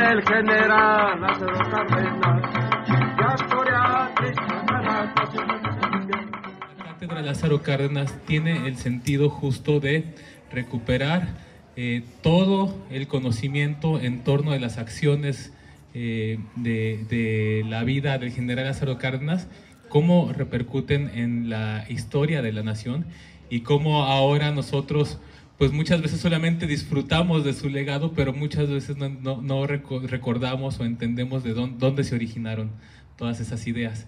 del general Lázaro Cárdenas, y Astoria Tristan la Constitución. La cátedra Lázaro Cárdenas tiene el sentido justo de recuperar todo el conocimiento en torno de las acciones de la vida del general Lázaro Cárdenas, cómo repercuten en la historia de la nación y cómo ahora nosotros pues muchas veces solamente disfrutamos de su legado, pero muchas veces no recordamos o entendemos de dónde se originaron todas esas ideas.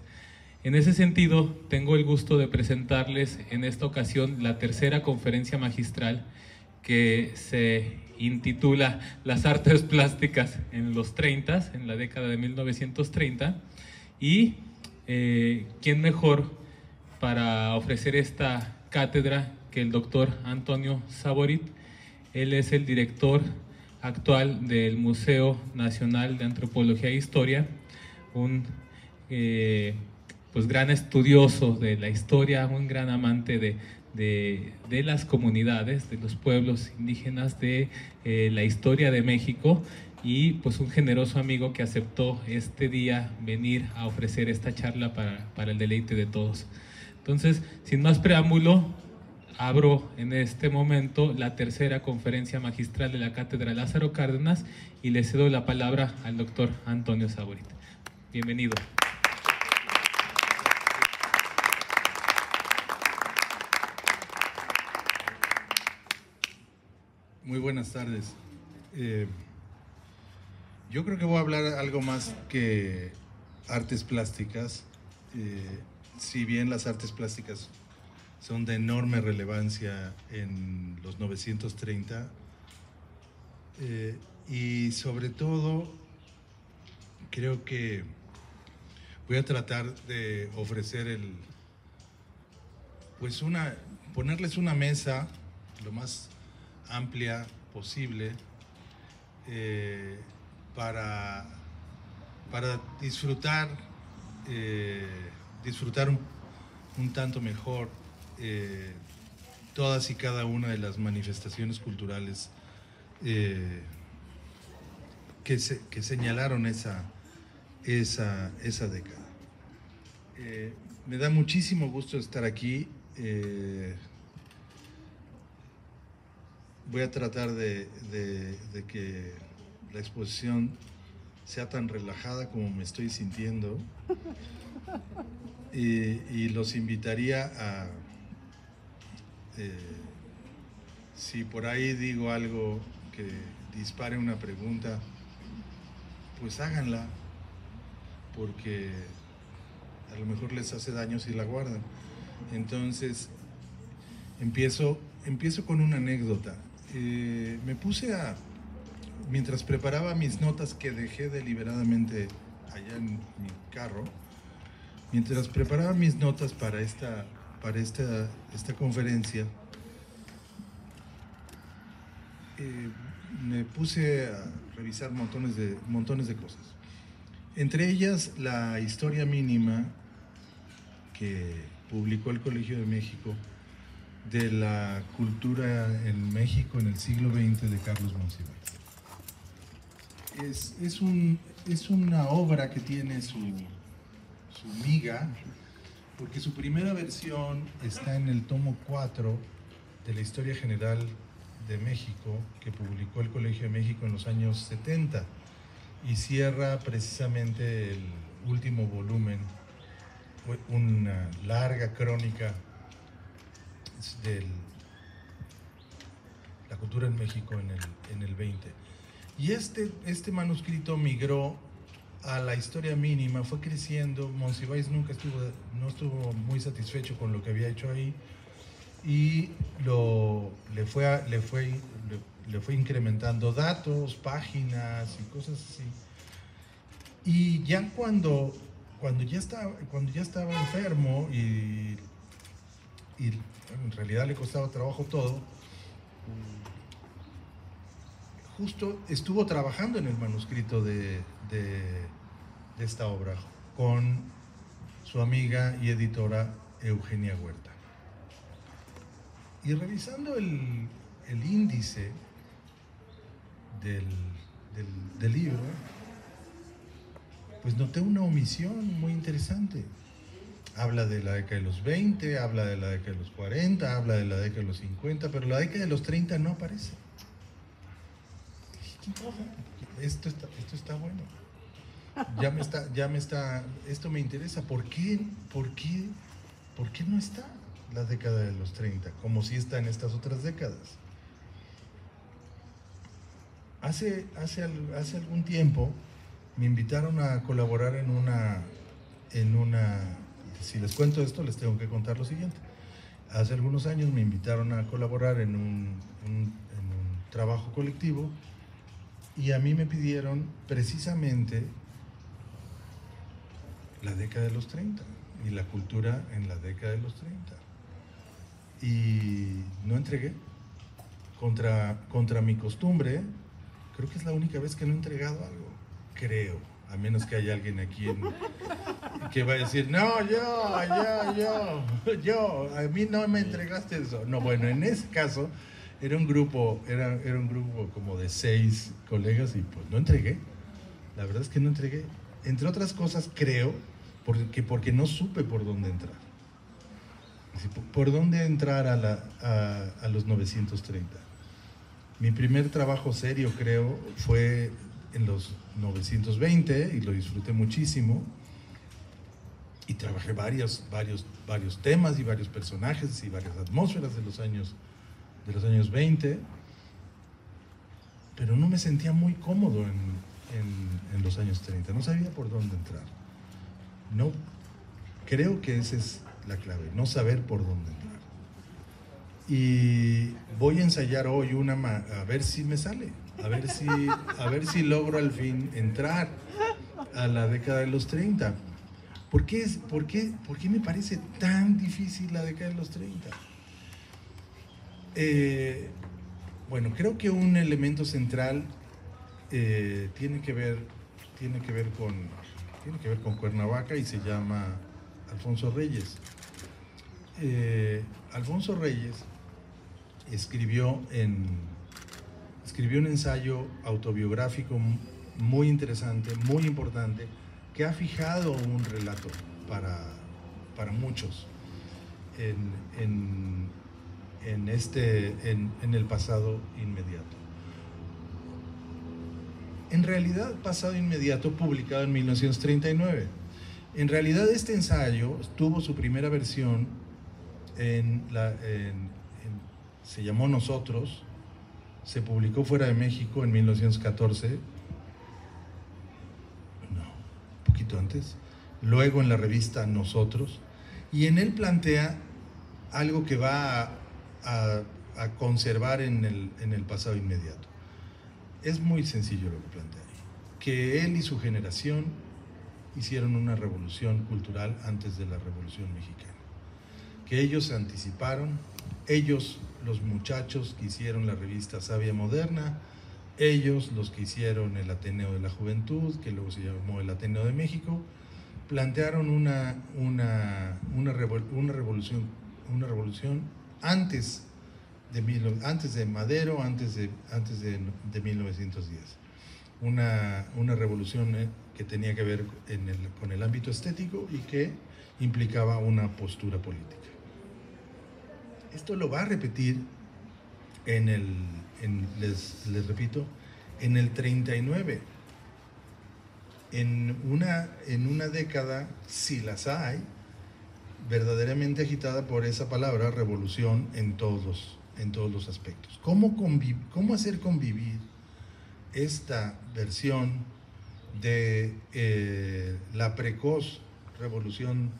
En ese sentido, tengo el gusto de presentarles en esta ocasión la tercera conferencia magistral que se intitula Las artes plásticas en los 30, en la década de 1930, y ¿quién mejor para ofrecer esta cátedra que el doctor Antonio Saborit? Él es el director actual del Museo Nacional de Antropología e Historia, un pues gran estudioso de la historia, un gran amante de las comunidades, de los pueblos indígenas, de la historia de México, y pues un generoso amigo que aceptó este día venir a ofrecer esta charla para el deleite de todos. Entonces, sin más preámbulo, abro en este momento la tercera conferencia magistral de la Cátedra Lázaro Cárdenas y le cedo la palabra al doctor Antonio Saborit. Bienvenido. Muy buenas tardes. Yo creo que voy a hablar algo más que artes plásticas. Si bien las artes plásticas son de enorme relevancia en los 930, y sobre todo creo que voy a tratar de ofrecer ponerles una mesa lo más amplia posible para disfrutar un tanto mejor todas y cada una de las manifestaciones culturales que señalaron esa década. Me da muchísimo gusto estar aquí. Voy a tratar de que la exposición sea tan relajada como me estoy sintiendo, y los invitaría a, si por ahí digo algo que dispare una pregunta, pues háganla, porque a lo mejor les hace daño si la guardan. Entonces, empiezo con una anécdota. Me puse mientras preparaba mis notas que dejé deliberadamente allá en mi carro, mientras preparaba mis notas para esta conferencia, me puse a revisar montones de cosas. Entre ellas, la historia mínima que publicó el Colegio de México de la cultura en México en el siglo XX de Carlos Monsiváis. Es una obra que tiene su miga, porque su primera versión está en el tomo 4 de la Historia General de México, que publicó el Colegio de México en los años 70, y cierra precisamente el último volumen, una larga crónica de la cultura en México en el 20. Y este manuscrito migró a la historia mínima, fue creciendo. Monsiváis no estuvo muy satisfecho con lo que había hecho ahí, y le fue incrementando datos, páginas y cosas así. Y ya cuando ya estaba enfermo y en realidad le costaba trabajo todo, justo estuvo trabajando en el manuscrito de esta obra con su amiga y editora Eugenia Huerta. Y revisando el índice del libro, pues noté una omisión muy interesante. Habla de la década de los 20, habla de la década de los 40, habla de la década de los 50, pero la década de los 30 no aparece. ¿Qué pasa? Esto está bueno. Esto me interesa. ¿Por qué no está la década de los 30? Como si está en estas otras décadas. Hace algún tiempo me invitaron a colaborar en una, si les cuento esto, les tengo que contar lo siguiente. Hace algunos años me invitaron a colaborar en un trabajo colectivo y a mí me pidieron precisamente la década de los 30 y la cultura en la década de los 30. Y no entregué. Contra mi costumbre, creo que es la única vez que no he entregado algo. Creo, a menos que haya alguien aquí que va a decir, no, yo, a mí no me entregaste eso. No, bueno, en ese caso era un grupo como de 6 colegas y pues no entregué. La verdad es que no entregué. Entre otras cosas, creo, porque no supe por dónde entrar. ¿Por dónde entrar a los 930? Mi primer trabajo serio, creo, fue en los 920 y lo disfruté muchísimo. Y trabajé varios temas y varios personajes y varias atmósferas de los años 20, pero no me sentía muy cómodo en los años 30. No sabía por dónde entrar. No, creo que esa es la clave, no saber por dónde entrar. Y voy a ensayar hoy a ver si me sale, a ver si logro al fin entrar a la década de los 30. ¿Por qué me parece tan difícil la década de los 30? Bueno, creo que un elemento central tiene que ver con Cuernavaca y se llama Alfonso Reyes. Alfonso Reyes escribió un ensayo autobiográfico muy interesante, muy importante, que ha fijado un relato para muchos en el pasado inmediato. En realidad, pasado inmediato, publicado en 1939. En realidad, este ensayo tuvo su primera versión se llamó Nosotros, se publicó fuera de México en 1914, no, un poquito antes, luego en la revista Nosotros, y en él plantea algo que va a conservar en el pasado inmediato. Es muy sencillo lo que plantea ahí, que él y su generación hicieron una revolución cultural antes de la Revolución Mexicana, que ellos se anticiparon, ellos, los muchachos que hicieron la revista Sabia Moderna, ellos, los que hicieron el Ateneo de la Juventud, que luego se llamó el Ateneo de México, plantearon una revolución antes de Madero, antes de 1910. Una revolución que tenía que ver con el ámbito estético y que implicaba una postura política. Esto lo va a repetir les repito, en el 39. En una década, si las hay, verdaderamente agitada por esa palabra revolución en todos los aspectos. ¿Cómo hacer convivir esta versión de la precoz revolución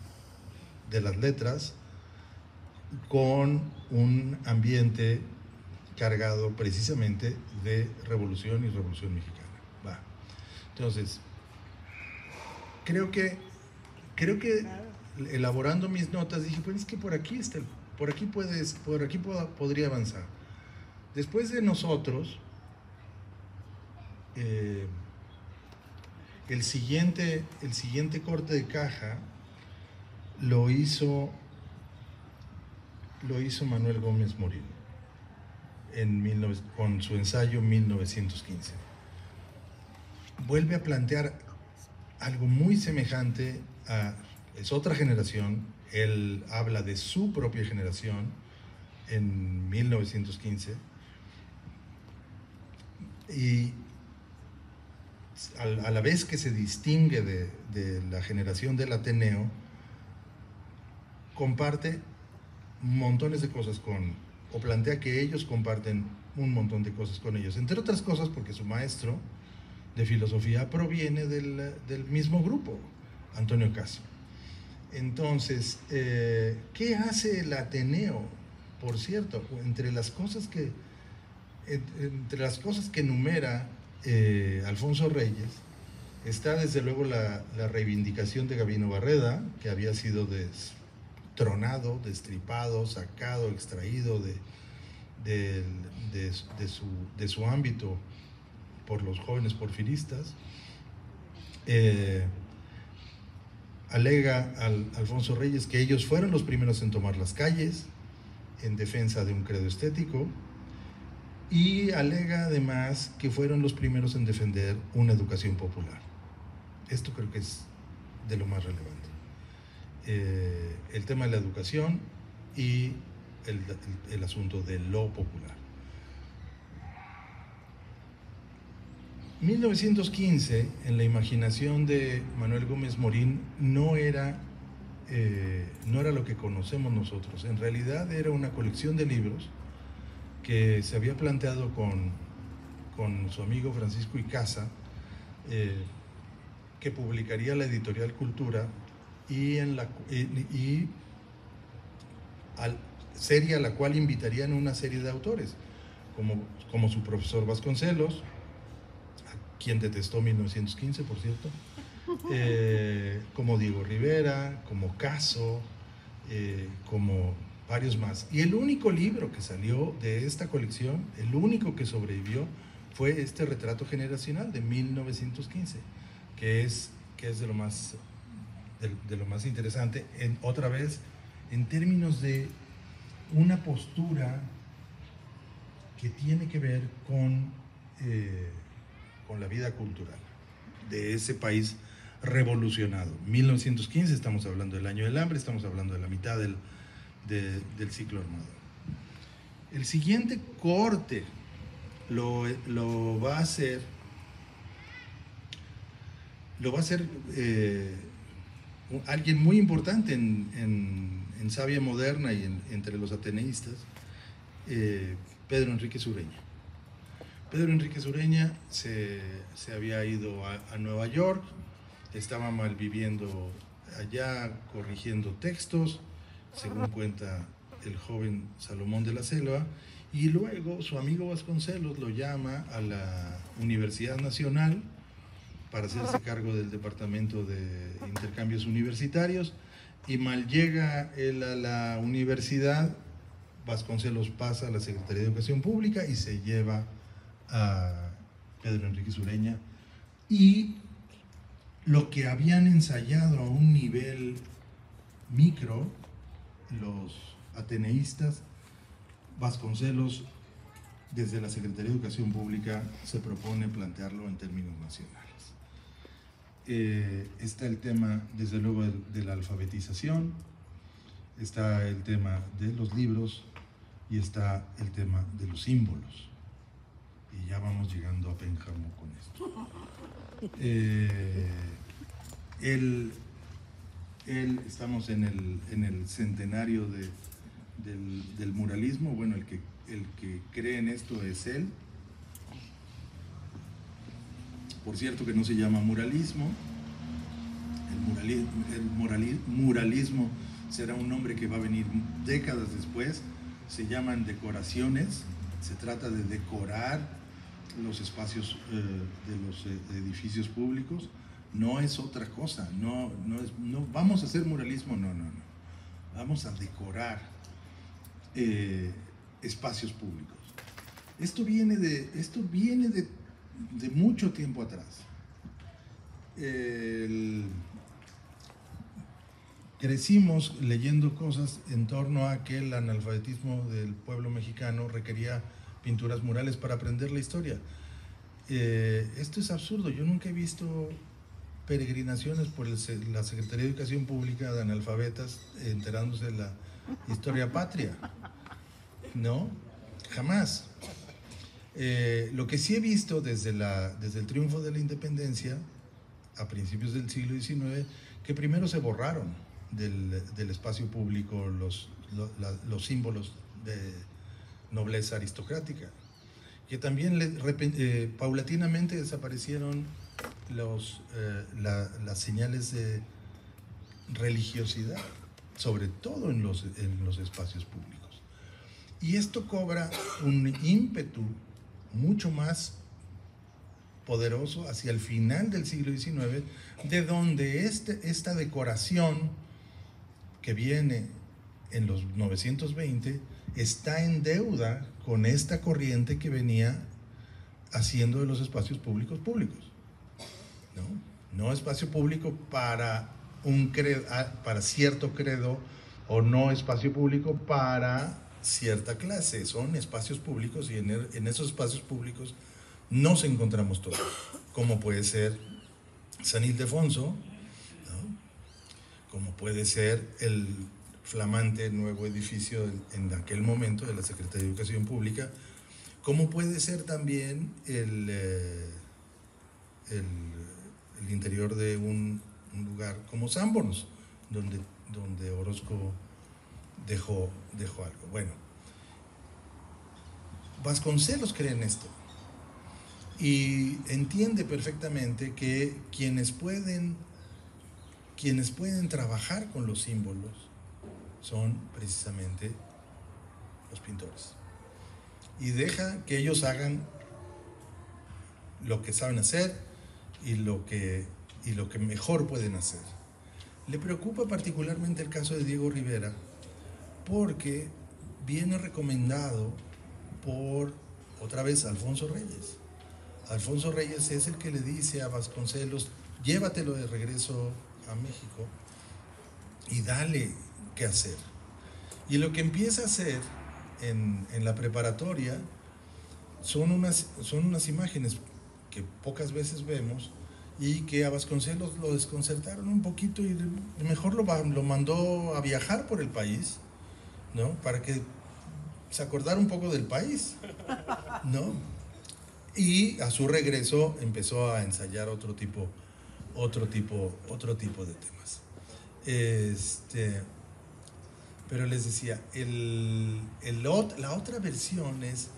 de las letras con un ambiente cargado precisamente de revolución y revolución mexicana? Entonces, creo que elaborando mis notas dije, pues es que por aquí podría avanzar. Después de Nosotros, el siguiente corte de caja lo hizo Manuel Gómez Morín con su ensayo 1915. vuelve a plantear algo muy semejante es otra generación. Él habla de su propia generación en 1915 y a la vez que se distingue de la generación del Ateneo, comparte montones de cosas o plantea que ellos comparten un montón de cosas con ellos, entre otras cosas porque su maestro de filosofía proviene del mismo grupo, Antonio Caso. Entonces, ¿qué hace el Ateneo? Por cierto, entre las cosas que enumera Alfonso Reyes, está desde luego la reivindicación de Gabino Barreda, que había sido tronado, destripado, sacado, extraído de su ámbito por los jóvenes porfiristas. Alega Alfonso Reyes que ellos fueron los primeros en tomar las calles en defensa de un credo estético, y alega además que fueron los primeros en defender una educación popular. Esto creo que es de lo más relevante. El tema de la educación y el asunto de lo popular. 1915, en la imaginación de Manuel Gómez Morín, no era lo que conocemos nosotros. En realidad era una colección de libros que se había planteado con su amigo Francisco Icaza, que publicaría la editorial Cultura, serie a la cual invitarían una serie de autores, como su profesor Vasconcelos, a quien detestó 1915, por cierto, como Diego Rivera, como Caso, como varios más. Y el único libro que salió de esta colección, el único que sobrevivió, fue este retrato generacional de 1915, que es de lo más interesante, otra vez, en términos de una postura que tiene que ver con la vida cultural de ese país revolucionado. 1915, estamos hablando del año del hambre, estamos hablando de la mitad del ciclo armado. El siguiente corte lo va a hacer alguien muy importante en Savia Moderna y entre los ateneístas, Pedro Enrique Sureña. Pedro Enrique Sureña se había ido a Nueva York, estaba malviviendo allá, corrigiendo textos, según cuenta el joven Salomón de la Selva, y luego su amigo Vasconcelos lo llama a la Universidad Nacional para hacerse cargo del Departamento de Intercambios Universitarios, y mal llega él a la universidad, Vasconcelos pasa a la Secretaría de Educación Pública y se lleva a Pedro Enrique Sureña, y lo que habían ensayado a un nivel micro los ateneístas, Vasconcelos desde la Secretaría de Educación Pública se propone plantearlo en términos nacionales. Está el tema, desde luego, de la alfabetización, está el tema de los libros y está el tema de los símbolos. Y ya vamos llegando a Pénjamo con esto. Estamos en el centenario del muralismo. Bueno, el que cree en esto es él. Por cierto que no se llama muralismo. El muralismo será un nombre que va a venir décadas después. Se llaman decoraciones. Se trata de decorar los espacios de los edificios públicos. No es otra cosa. No vamos a hacer muralismo, no. Vamos a decorar espacios públicos. Esto viene de mucho tiempo atrás. Crecimos leyendo cosas en torno a que el analfabetismo del pueblo mexicano requería pinturas murales para aprender la historia. esto es absurdo. Yo nunca he visto peregrinaciones por la Secretaría de Educación Pública de analfabetas enterándose de la historia patria. No, jamás. Lo que sí he visto desde el triunfo de la independencia, a principios del siglo XIX, que primero se borraron del espacio público los símbolos de nobleza aristocrática, que también paulatinamente desaparecieron las señales de religiosidad, sobre todo en los espacios públicos. Y esto cobra un ímpetu mucho más poderoso hacia el final del siglo XIX, de donde esta decoración que viene en los 920 está en deuda con esta corriente que venía haciendo de los espacios públicos públicos. No espacio público para cierto credo, o no espacio público para cierta clase. Son espacios públicos, y en esos espacios públicos nos encontramos todos, como puede ser San Ildefonso, ¿no? Como puede ser el flamante nuevo edificio en aquel momento de la Secretaría de Educación Pública, como puede ser también el interior de un lugar como Sanborns, donde Orozco dejó algo. Bueno, Vasconcelos cree en esto y entiende perfectamente que quienes pueden trabajar con los símbolos son precisamente los pintores, y deja que ellos hagan lo que saben hacer y lo que mejor pueden hacer. Le preocupa particularmente el caso de Diego Rivera, porque viene recomendado por, otra vez, Alfonso Reyes. Alfonso Reyes es el que le dice a Vasconcelos: llévatelo de regreso a México y dale qué hacer. Y lo que empieza a hacer en la preparatoria son unas imágenes que pocas veces vemos, y que a Vasconcelos lo desconcertaron un poquito, y mejor lo mandó a viajar por el país, ¿no? Para que se acordara un poco del país, ¿no? Y a su regreso empezó a ensayar otro tipo de temas. Pero les decía, la otra versión es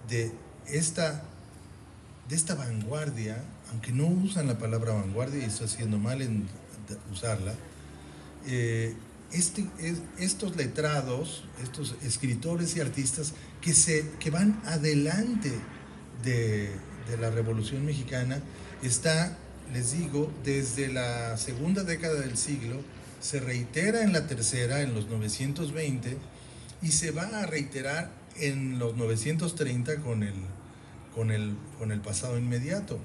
de esta vanguardia, aunque no usan la palabra vanguardia y estoy haciendo mal en usarla. Estos letrados, estos escritores y artistas que van adelante de la Revolución Mexicana, está, les digo, desde la segunda década del siglo, se reitera en la tercera, en los 920, y se va a reiterar en los 930 con el pasado inmediato.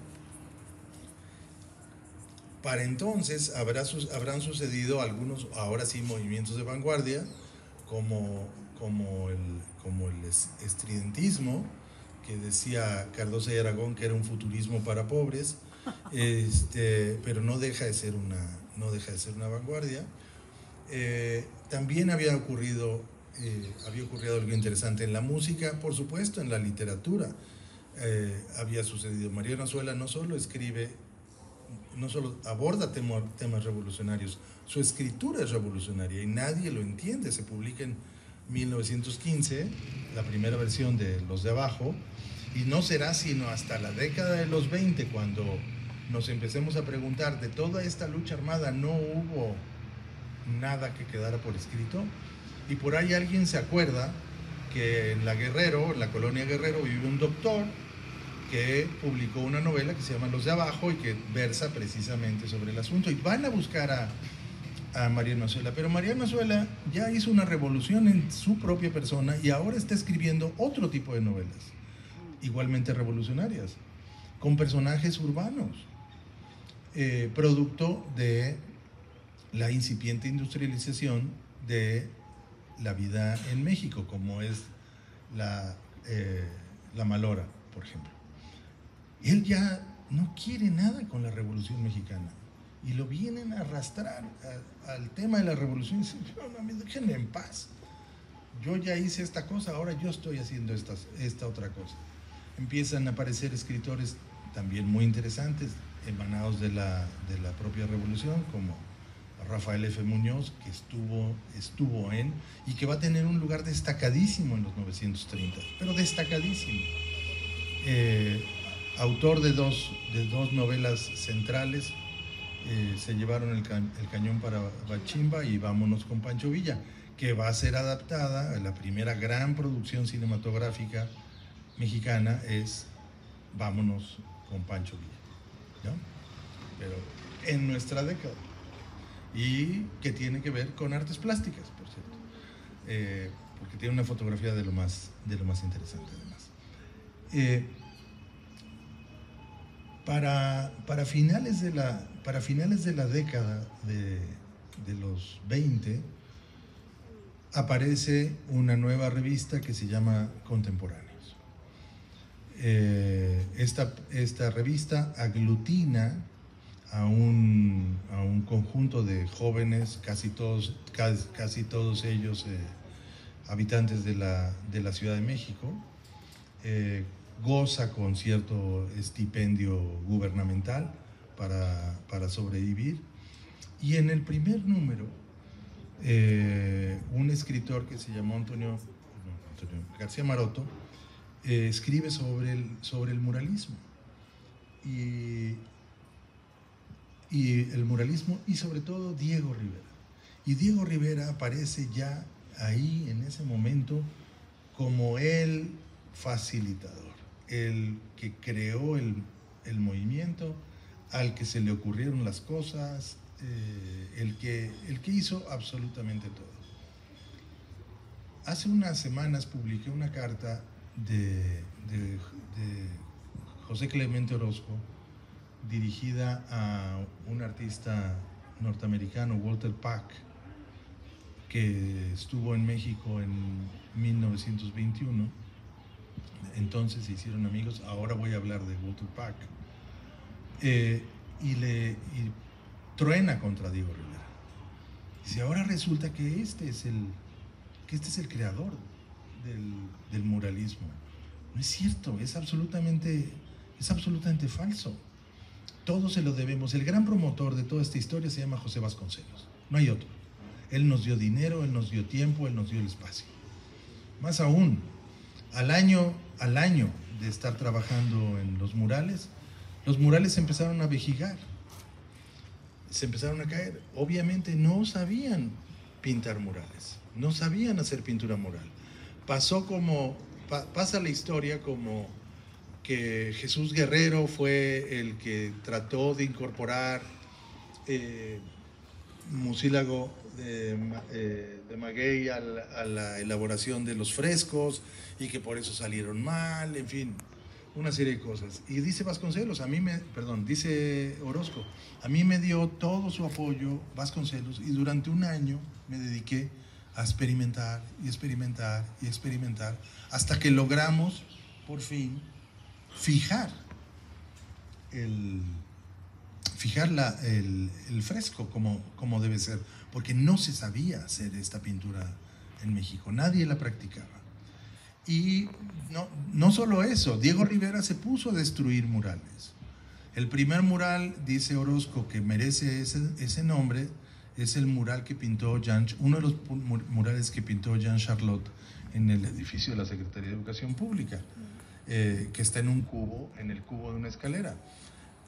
Para entonces habrán sucedido algunos, ahora sí, movimientos de vanguardia, como el estridentismo, que decía Cardoso y Aragón que era un futurismo para pobres, pero no deja de ser una vanguardia. También había ocurrido algo interesante en la música, por supuesto, en la literatura. Había sucedido. Mariano Azuela no solo aborda temas revolucionarios, su escritura es revolucionaria y nadie lo entiende. Se publica en 1915 la primera versión de Los de Abajo, y no será sino hasta la década de los 20 cuando nos empecemos a preguntar: de toda esta lucha armada no hubo nada que quedara por escrito. Y por ahí alguien se acuerda que en la colonia Guerrero, vive un doctor que publicó una novela que se llama Los de Abajo y que versa precisamente sobre el asunto, y van a buscar a Mariano Azuela. Pero Mariano Azuela ya hizo una revolución en su propia persona y ahora está escribiendo otro tipo de novelas, igualmente revolucionarias, con personajes urbanos, producto de la incipiente industrialización de la vida en México, como es la malora, por ejemplo. Él ya no quiere nada con la Revolución Mexicana y lo vienen a arrastrar al tema de la Revolución y dicen, no, déjenme en paz. Yo ya hice esta cosa, ahora yo estoy haciendo esta otra cosa. Empiezan a aparecer escritores también muy interesantes, emanados de la propia revolución, como Rafael F. Muñoz, que estuvo en, y que va a tener un lugar destacadísimo en los 930, pero destacadísimo. Autor de dos novelas centrales, Se llevaron el cañón para Bachimba y Vámonos con Pancho Villa, que va a ser adaptada, la primera gran producción cinematográfica mexicana es Vámonos con Pancho Villa, ¿no? Pero en nuestra década, y que tiene que ver con artes plásticas, por cierto, porque tiene una fotografía de lo más interesante además. Para finales de la década de los 20 aparece una nueva revista que se llama Contemporáneos. Esta revista aglutina a un conjunto de jóvenes, casi todos ellos habitantes de la Ciudad de México. Goza con cierto estipendio gubernamental para sobrevivir. Y en el primer número, un escritor que se llamó Antonio García Maroto escribe sobre el muralismo. Y el muralismo, y sobre todo Diego Rivera. Y Diego Rivera aparece ya ahí, en ese momento, como el facilitador, el que creó el movimiento, al que se le ocurrieron las cosas, el que hizo absolutamente todo. Hace unas semanas publiqué una carta de José Clemente Orozco, dirigida a un artista norteamericano, Walter Pack, que estuvo en México en 1921. Entonces se hicieron amigos. Ahora voy a hablar de Walter Pack. Y truena contra Diego Rivera. Dice, ahora resulta que este es el creador del muralismo. No es cierto, es absolutamente falso. Todo se lo debemos. El gran promotor de toda esta historia se llama José Vasconcelos. No hay otro. Él nos dio dinero, él nos dio tiempo, él nos dio el espacio. Más aún, al año de estar trabajando en los murales se empezaron a vejigar. Se empezaron a caer. Obviamente no sabían pintar murales, no sabían hacer pintura mural. Pasa la historia como que Jesús Guerrero fue el que trató de incorporar mucílago de maguey a la elaboración de los frescos y que por eso salieron mal, en fin, una serie de cosas. Y dice Vasconcelos, dice Orozco, a mí me dio todo su apoyo Vasconcelos y durante un año me dediqué a experimentar y experimentar y experimentar hasta que logramos por fin fijar el fresco como debe ser, porque no se sabía hacer esta pintura en México, nadie la practicaba. Y no solo eso, Diego Rivera se puso a destruir murales. El primer mural, dice Orozco, que merece ese nombre, es el mural que pintó uno de los murales que pintó Jean Charlotte en el edificio de la Secretaría de Educación Pública, que está en el cubo de una escalera.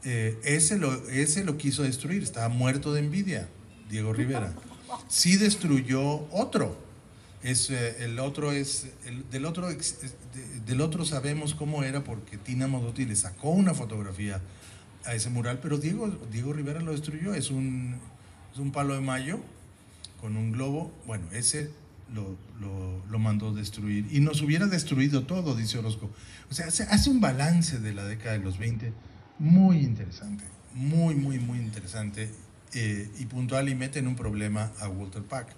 Ese lo quiso destruir, estaba muerto de envidia, Diego Rivera. Sí destruyó otro. Del otro sabemos cómo era porque Tina Modotti le sacó una fotografía a ese mural, pero Diego Rivera lo destruyó. Es un palo de mayo con un globo. Bueno, ese lo mandó destruir y nos hubiera destruido todo, dice Orozco. O sea, hace un balance de la década de los 20 muy interesante, muy interesante, y puntual, y mete en un problema a Walter Pack.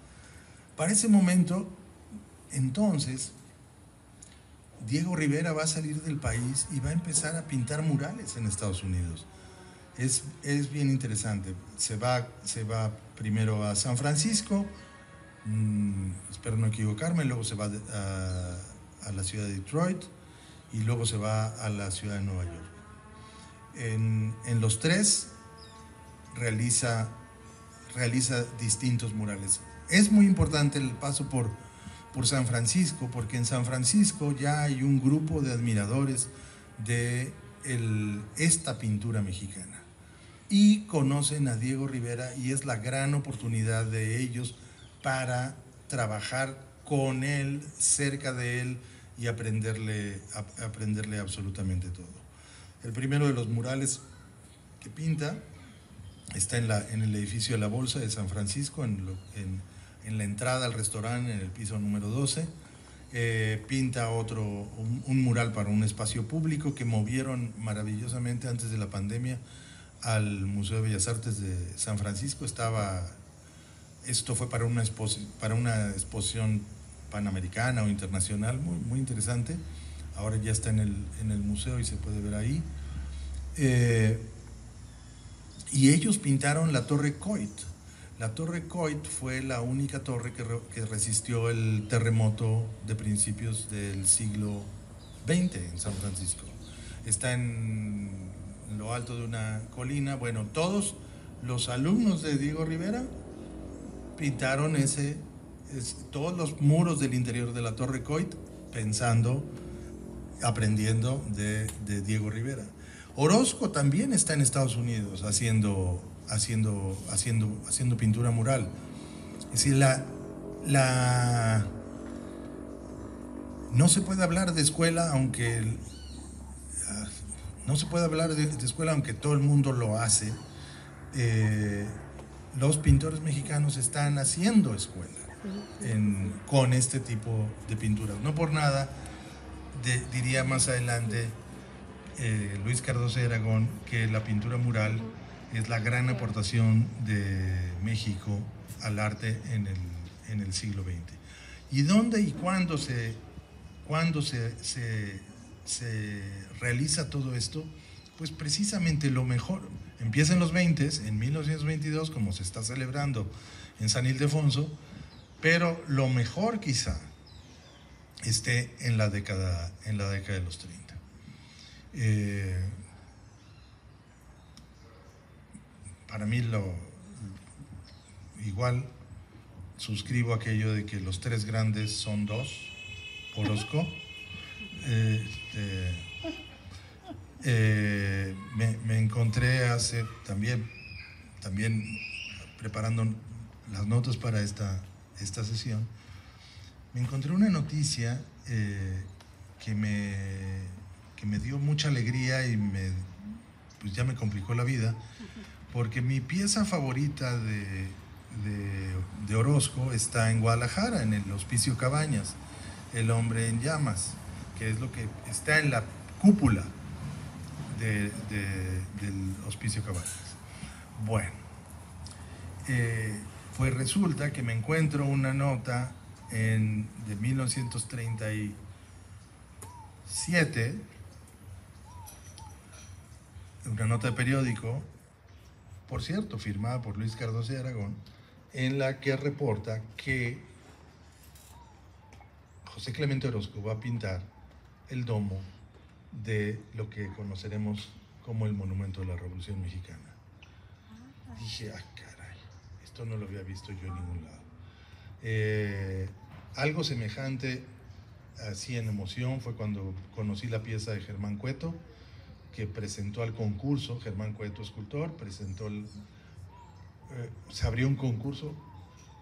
Para ese momento, entonces, Diego Rivera va a salir del país y va a empezar a pintar murales en Estados Unidos. Es bien interesante. Se va primero a San Francisco, espero no equivocarme, luego se va a la ciudad de Detroit y luego se va a la ciudad de Nueva York. En los tres realiza distintos murales. Es muy importante el paso por San Francisco, porque en San Francisco ya hay un grupo de admiradores de esta pintura mexicana y conocen a Diego Rivera, y es la gran oportunidad de ellos para trabajar con él, cerca de él, y aprenderle absolutamente todo. El primero de los murales que pinta está en el edificio de la Bolsa de San Francisco, en la entrada al restaurante, en el piso número 12. Pinta un mural para un espacio público que movieron maravillosamente antes de la pandemia al Museo de Bellas Artes de San Francisco. Esto fue para una exposición panamericana o internacional, muy, muy interesante. Ahora ya está en el museo y se puede ver ahí. Y ellos pintaron la Torre Coit. La Torre Coit fue la única torre que resistió el terremoto de principios del siglo XX en San Francisco. Está en lo alto de una colina. Bueno, todos los alumnos de Diego Rivera pintaron todos los muros del interior de la Torre Coit, aprendiendo de Diego Rivera. Orozco también está en Estados Unidos haciendo pintura mural. Es decir, no se puede hablar de escuela, aunque todo el mundo lo hace. Los pintores mexicanos están haciendo escuela con este tipo de pinturas. No por nada, diría más adelante Luis Cardoso de Aragón, que la pintura mural es la gran aportación de México al arte en el siglo XX. ¿Y dónde y cuándo se realiza todo esto? Pues precisamente lo mejor empieza en los 20, en 1922, como se está celebrando en San Ildefonso, pero lo mejor quizá esté en la década de los 30. Para mí igual suscribo aquello de que los tres grandes son dos. Orozco, me encontré hace también preparando las notas para esta sesión, me encontré una noticia que me dio mucha alegría y pues ya me complicó la vida, porque mi pieza favorita de Orozco está en Guadalajara, en el Hospicio Cabañas, El Hombre en Llamas, que es lo que está en la cúpula del Hospicio Cabañas. Bueno, pues resulta que me encuentro una nota de 1937, una nota de periódico, por cierto, firmada por Luis Cardoso de Aragón, en la que reporta que José Clemente Orozco va a pintar el domo de lo que conoceremos como el Monumento de la Revolución Mexicana. Dije, caray, esto no lo había visto yo en ningún lado. Algo semejante, así en emoción, fue cuando conocí la pieza de Germán Cueto, que presentó al concurso. Germán Cueto, escultor, se abrió un concurso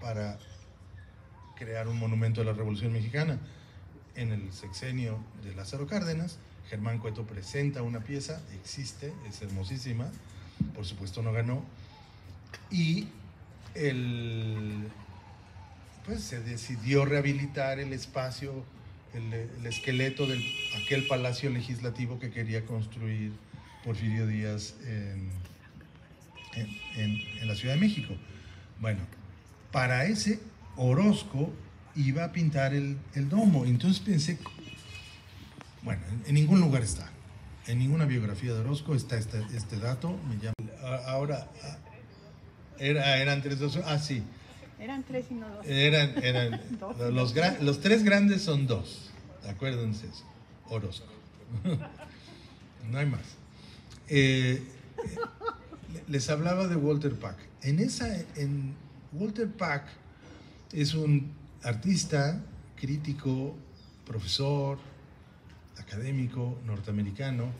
para crear un monumento a la Revolución Mexicana. En el sexenio de Lázaro Cárdenas, Germán Cueto presenta una pieza, existe, es hermosísima, por supuesto no ganó, y pues se decidió rehabilitar el espacio, el esqueleto de aquel palacio legislativo que quería construir Porfirio Díaz en la Ciudad de México. Bueno, para ese Orozco iba a pintar el domo. Entonces pensé, Bueno, en ningún lugar está. En ninguna biografía de Orozco está este dato. Me llama. Ahora, eran 3, 2, sí. Eran 3 y no 2. Eran los 3 grandes son 2. Acuérdense eso. Orozco. No hay más. Les hablaba de Walter Pack. Walter Pack es un artista, crítico, profesor, académico norteamericano,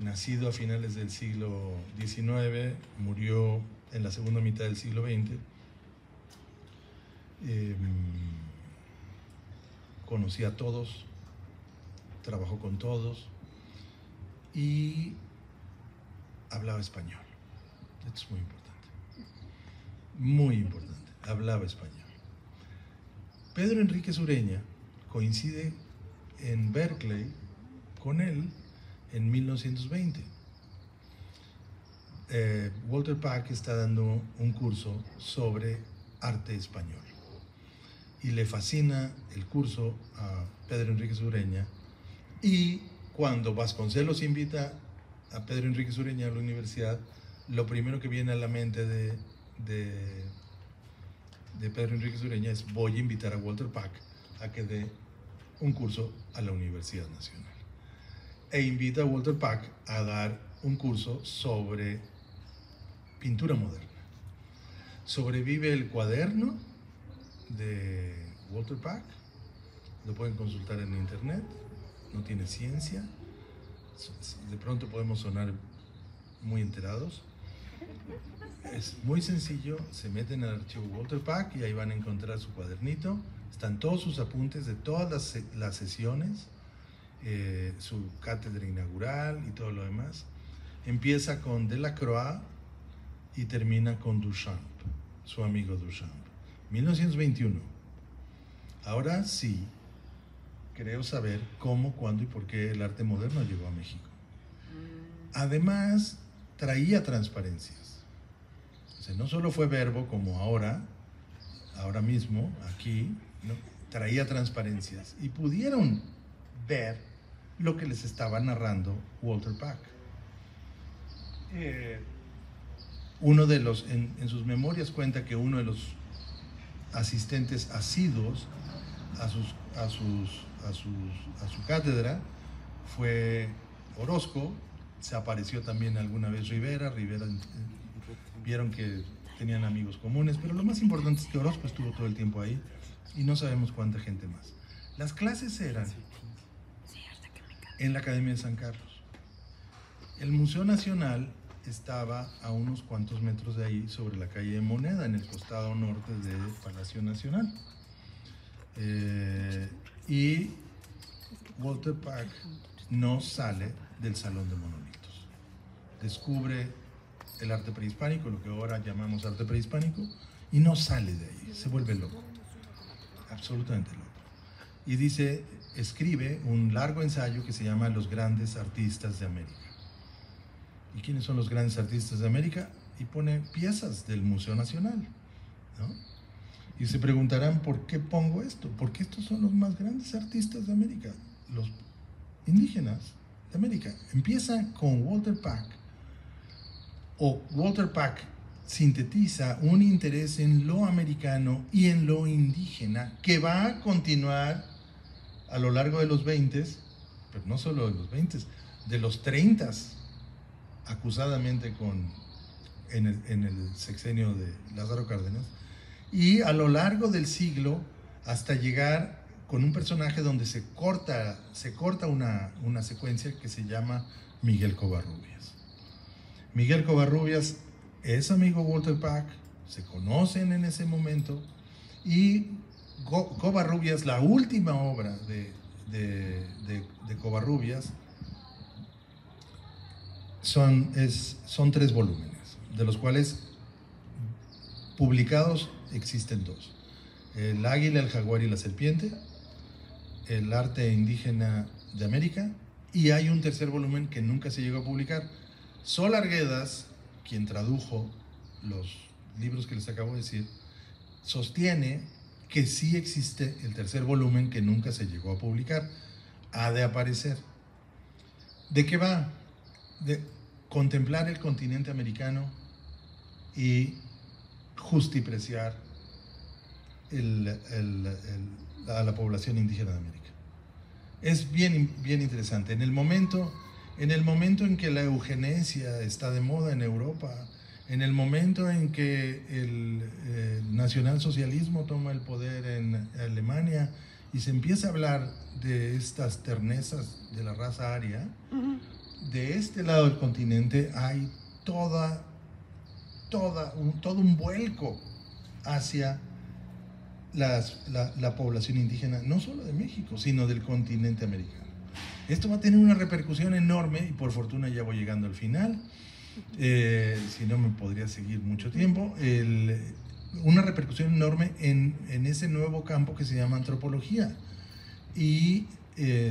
nacido a finales del siglo XIX, murió en la segunda mitad del siglo XX. Conocía a todos, trabajó con todos y hablaba español. Esto es muy importante. Muy importante. Hablaba español. Pedro Enríquez Ureña coincide en Berkeley con él en 1920. Walter Pack está dando un curso sobre arte español y le fascina el curso a Pedro Enríquez Ureña, y cuando Vasconcelos invita a Pedro Enríquez Ureña a la universidad, lo primero que viene a la mente de Pedro Enríquez Ureña es: voy a invitar a Walter Pack a que dé un curso a la Universidad Nacional. E invita a Walter Pack a dar un curso sobre pintura moderna. Sobrevive el cuaderno de Walter Pack, lo pueden consultar en internet, no tiene ciencia, de pronto podemos sonar muy enterados. Es muy sencillo, se meten al archivo Walter Pack y ahí van a encontrar su cuadernito, están todos sus apuntes de todas las sesiones, su cátedra inaugural y todo lo demás. Empieza con Delacroix y termina con Duchamp, su amigo Duchamp. 1921. Ahora sí, creo saber cómo, cuándo y por qué el arte moderno llegó a México. Además, traía transparencias. O sea, no solo fue verbo como ahora mismo, aquí, ¿no? Traía transparencias y pudieron ver lo que les estaba narrando Walter Pack. Uno de los, en sus memorias cuenta que uno de los asistentes asiduos a su cátedra fue Orozco. Se apareció también alguna vez Rivera, vieron que tenían amigos comunes, pero lo más importante es que Orozco estuvo todo el tiempo ahí y no sabemos cuánta gente más. Las clases eran en la Academia de San Carlos. El Museo Nacional estaba a unos cuantos metros de ahí, sobre la calle de Moneda, en el costado norte del Palacio Nacional. Y Walter Pack no sale del Salón de Monolitos. Descubre el arte prehispánico, lo que ahora llamamos arte prehispánico, y no sale de ahí, se vuelve loco, absolutamente loco. Y escribe un largo ensayo que se llama Los grandes artistas de América. ¿Y quiénes son los grandes artistas de América? Y pone piezas del Museo Nacional, ¿no? Y se preguntarán, ¿por qué pongo esto? Porque estos son los más grandes artistas de América, los indígenas de América. Empieza con Walter Pack, o Walter Pack sintetiza un interés en lo americano y en lo indígena que va a continuar a lo largo de los 20, pero no solo de los 20, de los 30, acusadamente en el sexenio de Lázaro Cárdenas, y a lo largo del siglo hasta llegar con un personaje donde se corta una secuencia que se llama Miguel Covarrubias. Miguel Covarrubias es amigo de Walter Pack, se conocen en ese momento, y Covarrubias, la última obra de Covarrubias, son 3 volúmenes, de los cuales publicados existen 2. El águila, el jaguar y la serpiente, el arte indígena de América, y hay un 3er volumen que nunca se llegó a publicar. Sol Arguedas, quien tradujo los libros que les acabo de decir, sostiene que sí existe el 3er volumen que nunca se llegó a publicar. Ha de aparecer, ¿De qué va? De contemplar el continente americano y justipreciar a la población indígena de América. Es bien interesante. En el momento en que la eugenesia está de moda en Europa, en el momento en que el nacionalsocialismo toma el poder en Alemania y se empieza a hablar de estas ternezas de la raza aria, de este lado del continente hay todo un vuelco hacia la población indígena, no solo de México, sino del continente americano. Esto va a tener una repercusión enorme, y por fortuna ya voy llegando al final, si no me podría seguir mucho tiempo, una repercusión enorme en ese nuevo campo que se llama antropología, y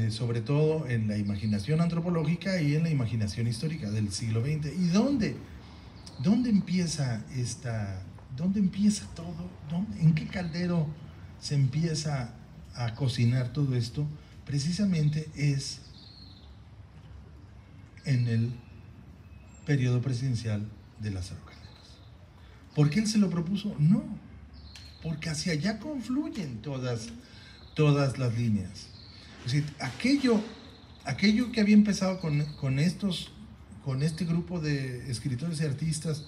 sobre todo en la imaginación antropológica y en la imaginación histórica del siglo XX. ¿Y dónde empieza dónde empieza todo? ¿En qué caldero se empieza a cocinar todo esto? Precisamente es en el periodo presidencial de Lázaro Cárdenas. ¿Por qué él se lo propuso? No, porque hacia allá confluyen todas las líneas. Es decir, aquello que había empezado con este grupo de escritores y artistas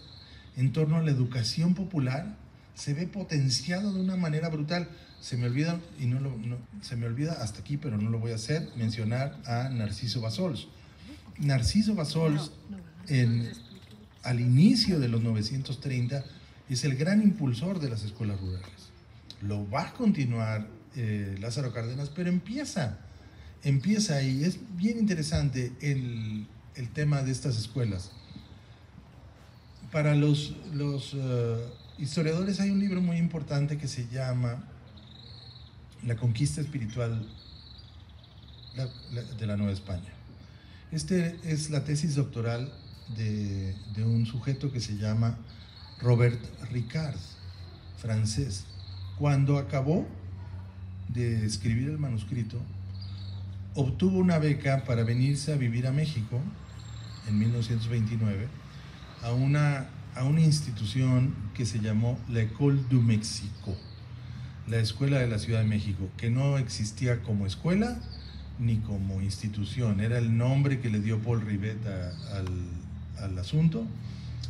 en torno a la educación popular, se ve potenciado de una manera brutal. Se me olvida, se me olvida hasta aquí, pero no lo voy a hacer, mencionar a Narciso Bassols. Narciso Bassols, al inicio de los 930, es el gran impulsor de las escuelas rurales. Lo va a continuar Lázaro Cárdenas, pero empieza ahí. Es bien interesante el tema de estas escuelas. Para los historiadores hay un libro muy importante que se llama La conquista espiritual de la Nueva España. Es la tesis doctoral de un sujeto que se llama Robert Ricard, francés. Cuando acabó de escribir el manuscrito, obtuvo una beca para venirse a vivir a México en 1929 a una institución que se llamó la École du Mexico, la Escuela de la Ciudad de México, que no existía como escuela ni como institución, era el nombre que le dio Paul Rivet al asunto,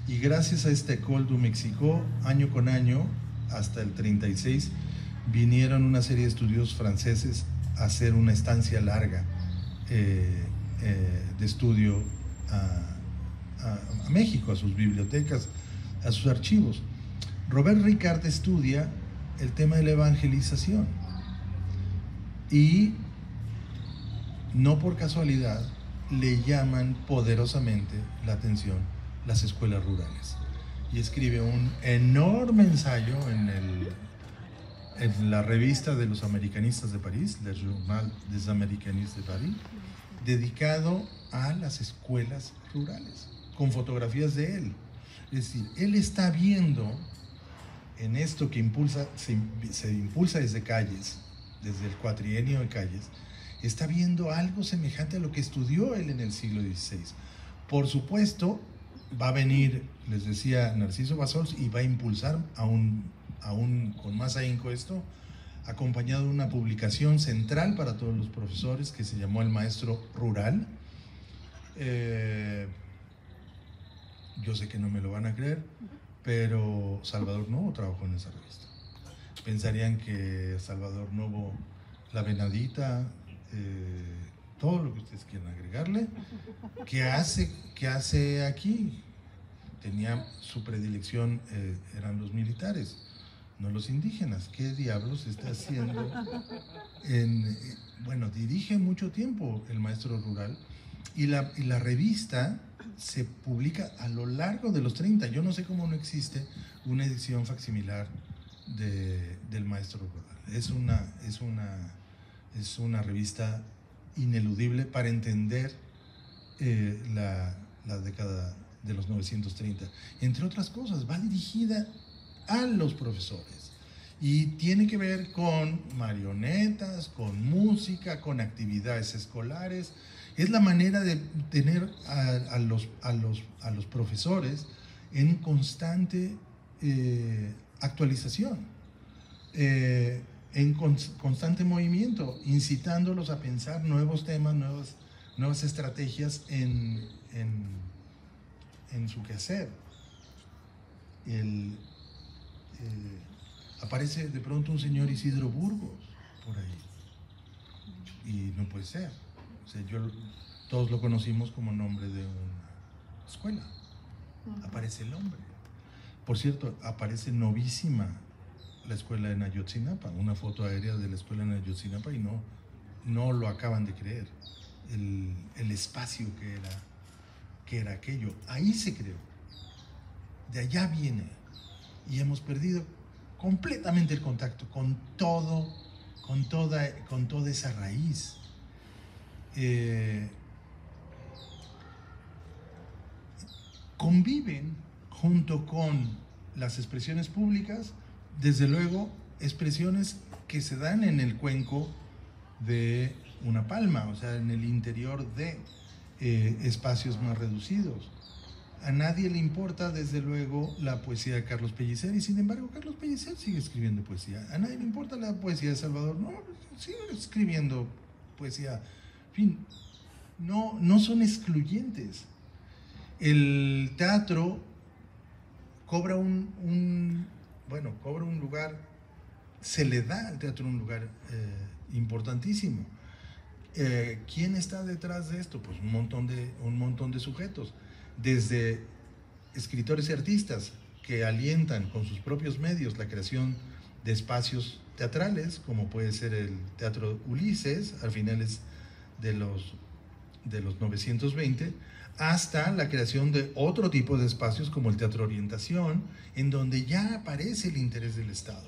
y gracias a esta École du Mexico, año con año, hasta el 36, vinieron una serie de estudios franceses a hacer una estancia larga de estudio a México, a sus bibliotecas, a sus archivos. Robert Ricard estudia el tema de la evangelización y no por casualidad le llaman poderosamente la atención las escuelas rurales, y escribe un enorme ensayo en la revista de los americanistas de París, Le Journal des Americanistes de Paris, dedicado a las escuelas rurales, con fotografías de él. Es decir, él está viendo en esto que se impulsa desde Calles, desde el cuatrienio de Calles, está viendo algo semejante a lo que estudió él en el siglo XVI. Por supuesto, va a venir, les decía, Narciso Bassols, y va a impulsar aún con más ahínco esto, acompañado de una publicación central para todos los profesores que se llamó El Maestro Rural. Yo sé que no me lo van a creer, pero Salvador Novo trabajó en esa revista. Pensarían que Salvador Novo, La Venadita, todo lo que ustedes quieran agregarle, ¿qué hace aquí? Tenía su predilección, eran los militares, no los indígenas. ¿Qué diablos está haciendo? Bueno, dirige mucho tiempo El Maestro Rural, y la revista se publica a lo largo de los 30. Yo no sé cómo no existe una edición facsimilar del Maestro Rural. Es una revista ineludible para entender la década de los 930. Entre otras cosas, va dirigida a los profesores. Y tiene que ver con marionetas, con música, con actividades escolares. Es la manera de tener a los profesores en constante actualización, en constante movimiento, incitándolos a pensar nuevos temas, nuevas estrategias en su quehacer. Aparece de pronto un señor Isidro Burgos por ahí, y no puede ser. O sea, todos lo conocimos como nombre de una escuela. Aparece el nombre. Por cierto, aparece novísima la escuela en Ayotzinapa, una foto aérea de la escuela en Ayotzinapa, y no lo acaban de creer, el espacio que era aquello. Ahí se creó, de allá viene, y hemos perdido completamente el contacto con toda esa raíz. Conviven junto con las expresiones públicas, desde luego, expresiones que se dan en el cuenco de una palma, o sea, en el interior de espacios más reducidos. A nadie le importa, desde luego, la poesía de Carlos Pellicer, y sin embargo Carlos Pellicer sigue escribiendo poesía. A nadie le importa la poesía de Salvador, no, sigue escribiendo poesía. En fin, no son excluyentes. El teatro cobra un lugar, se le da al teatro un lugar importantísimo. ¿Quién está detrás de esto? Pues un montón de sujetos, desde escritores y artistas que alientan con sus propios medios la creación de espacios teatrales, como puede ser el Teatro Ulises a finales de los 920, hasta la creación de otro tipo de espacios como el Teatro Orientación, en donde ya aparece el interés del Estado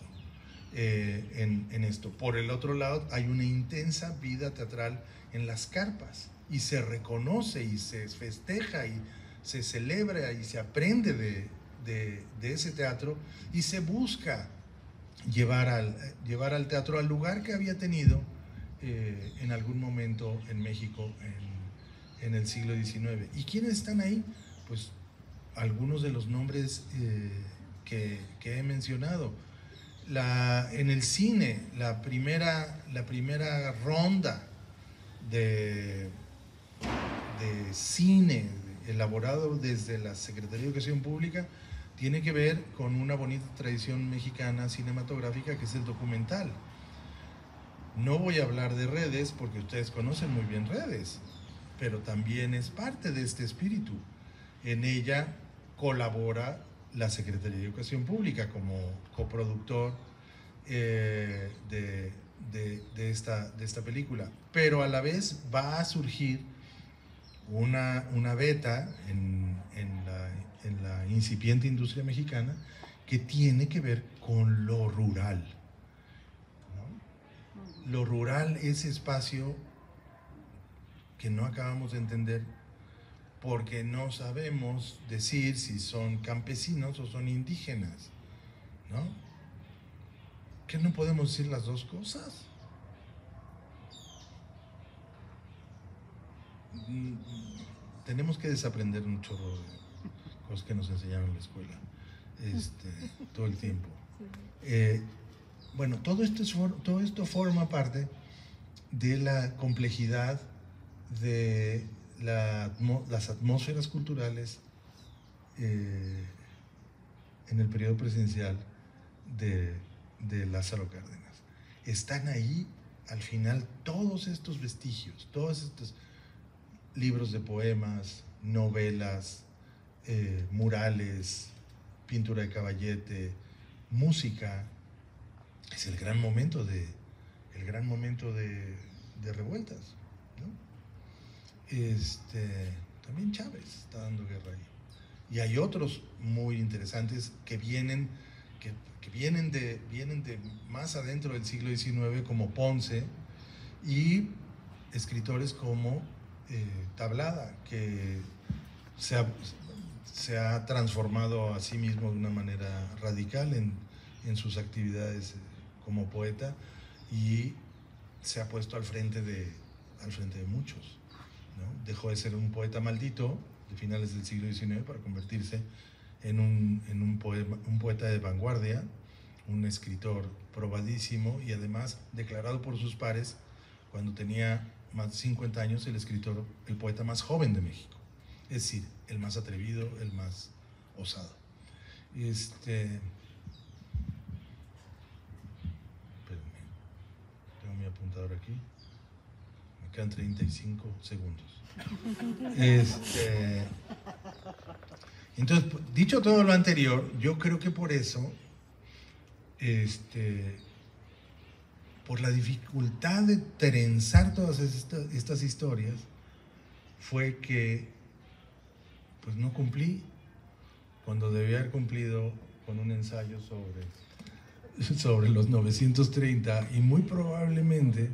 en esto. Por el otro lado, hay una intensa vida teatral en las carpas, y se reconoce y se festeja y se celebra y se aprende de ese teatro, y se busca llevar al teatro al lugar que había tenido en algún momento en México en el siglo XIX. ¿Y quiénes están ahí? Pues algunos de los nombres que he mencionado. En el cine, la primera ronda de cine elaborado desde la Secretaría de Educación Pública tiene que ver con una bonita tradición mexicana cinematográfica, que es el documental. No voy a hablar de Redes, porque ustedes conocen muy bien Redes, pero también es parte de este espíritu. En ella colabora la Secretaría de Educación Pública como coproductor de esta película, pero a la vez va a surgir una beta en la incipiente industria mexicana que tiene que ver con lo rural, ¿no? Lo rural, ese espacio que no acabamos de entender, porque no sabemos decir si son campesinos o son indígenas, ¿no? ¿Que no podemos decir las dos cosas? Tenemos que desaprender un chorro de cosas que nos enseñaron en la escuela todo el tiempo. Bueno, todo esto forma parte de la complejidad de las atmósferas culturales en el periodo presidencial de Lázaro Cárdenas. Están ahí al final todos estos vestigios, todos estos libros de poemas, novelas, murales, pintura de caballete, música. Es el gran momento de revueltas, ¿no? También Chávez está dando guerra ahí. Y hay otros muy interesantes que vienen de más adentro del siglo XIX, como Ponce, y escritores como Tablada, que se ha transformado a sí mismo de una manera radical en sus actividades como poeta, y se ha puesto al frente de muchos, ¿no? Dejó de ser un poeta maldito de finales del siglo XIX para convertirse en un poeta de vanguardia, un escritor probadísimo y además declarado por sus pares cuando tenía más de 50 años el poeta más joven de México, es decir, el más atrevido, el más osado. Espérenme, tengo mi apuntador aquí, me quedan 35 segundos. Entonces, dicho todo lo anterior, yo creo que por eso, por la dificultad de trenzar todas estas historias, fue que pues no cumplí cuando debía haber cumplido con un ensayo sobre los 930, y muy probablemente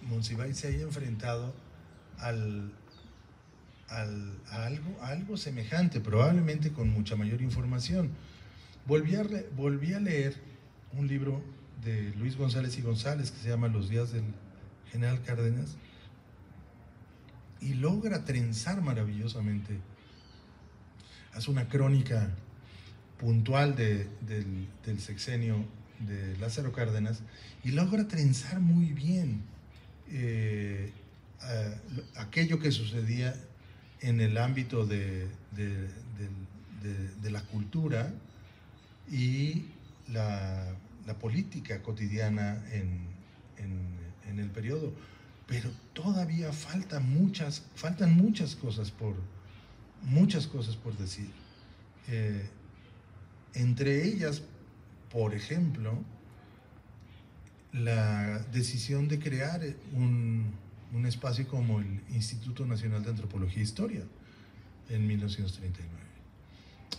Monsiváis se haya enfrentado a algo semejante, probablemente con mucha mayor información. Volví a leer un libro de Luis González y González que se llama Los días del general Cárdenas, y logra trenzar maravillosamente. Hace una crónica puntual del sexenio de Lázaro Cárdenas y logra trenzar muy bien aquello que sucedía en el ámbito de la cultura y la política cotidiana en el periodo. Pero todavía faltan muchas cosas por decir. Entre ellas, por ejemplo, la decisión de crear un espacio como el Instituto Nacional de Antropología e Historia en 1939,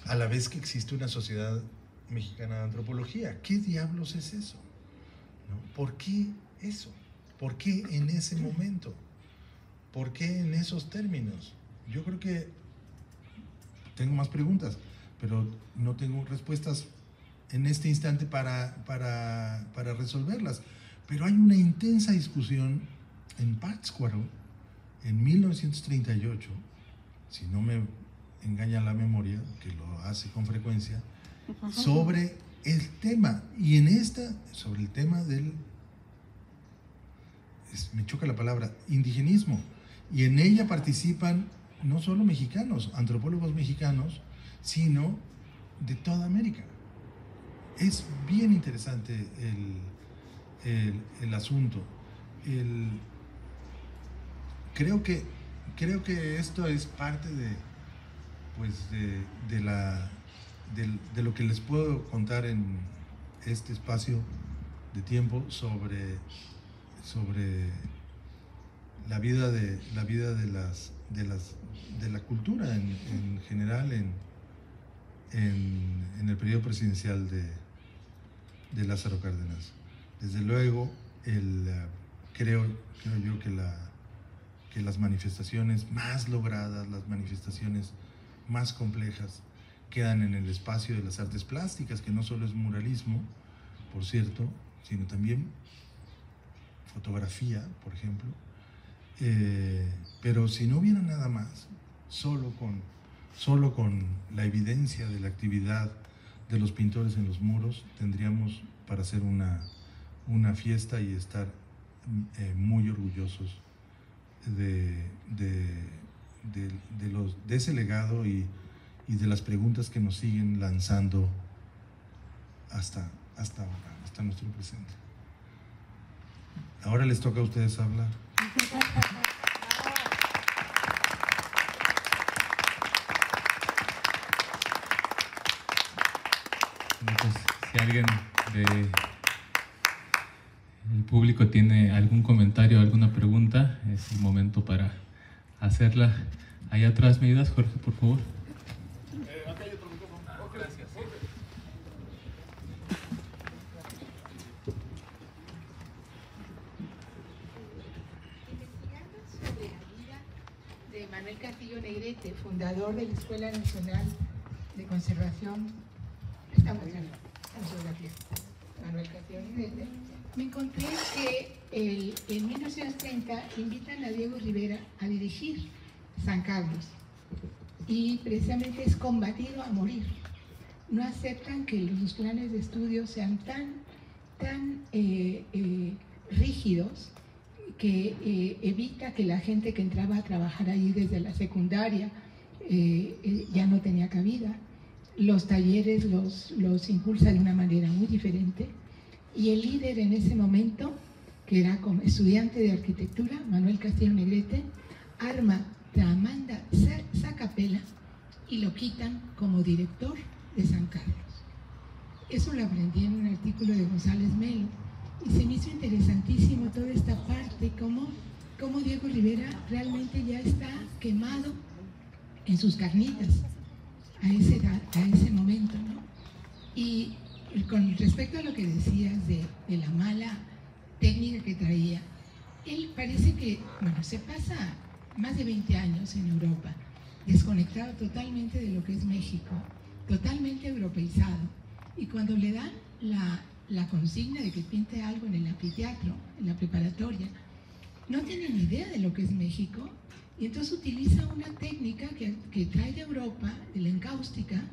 a la vez que existe una Sociedad Mexicana de Antropología. ¿Qué diablos es eso? ¿No? ¿Por qué eso? ¿Por qué en ese momento? ¿Por qué en esos términos? Yo creo que tengo más preguntas, pero no tengo respuestas en este instante para resolverlas. Pero hay una intensa discusión en Pátzcuaro en 1938, si no me engaña la memoria, que lo hace con frecuencia, sobre el tema, y sobre el tema del, me choca la palabra, indigenismo, y en ella participan no solo mexicanos, antropólogos mexicanos, sino de toda América. Es bien interesante el asunto. Creo que esto es parte de lo que les puedo contar en este espacio de tiempo sobre la vida de la cultura en general en el periodo presidencial de Lázaro Cárdenas. Desde luego, creo yo que las manifestaciones más logradas, las manifestaciones más complejas, quedan en el espacio de las artes plásticas, que no solo es muralismo, por cierto, sino también fotografía, por ejemplo. Pero si no hubiera nada más, solo con la evidencia de la actividad de los pintores en los muros, tendríamos para hacer una fiesta y estar muy orgullosos de ese legado y de las preguntas que nos siguen lanzando hasta ahora, hasta nuestro presente. Ahora les toca a ustedes hablar. Entonces, si alguien del público tiene algún comentario o alguna pregunta, es el momento para hacerla. Allá atrás, ¿me ayudas, Jorge, por favor? Acá hay otro micrófono. Gracias. Investigando sobre la vida de Manuel Castillo Negrete, fundador de la Escuela Nacional de conservación, estamos en la geografía, Manuel Castillo Negrete, me encontré que en 1930 invitan a Diego Rivera a dirigir San Carlos y precisamente es combatido a morir. No aceptan que los planes de estudio sean tan rígidos que evita que la gente que entraba a trabajar ahí desde la secundaria ya no tenía cabida. Los talleres los impulsa de una manera muy diferente y el líder en ese momento, que era como estudiante de arquitectura, Manuel Castillo Negrete, arma Tramanda Sacapela y lo quitan como director de San Carlos. Eso lo aprendí en un artículo de González Melo y se me hizo interesantísimo toda esta parte, cómo Diego Rivera realmente ya está quemado en sus carnitas a esa edad, a ese momento, ¿no? Y con respecto a lo que decías de la mala técnica que traía, él parece que, bueno, se pasa más de 20 años en Europa, desconectado totalmente de lo que es México, totalmente europeizado, y cuando le dan la consigna de que pinte algo en el anfiteatro, en la preparatoria, no tiene ni idea de lo que es México, y entonces utiliza una técnica que trae de Europa, de la encáustica,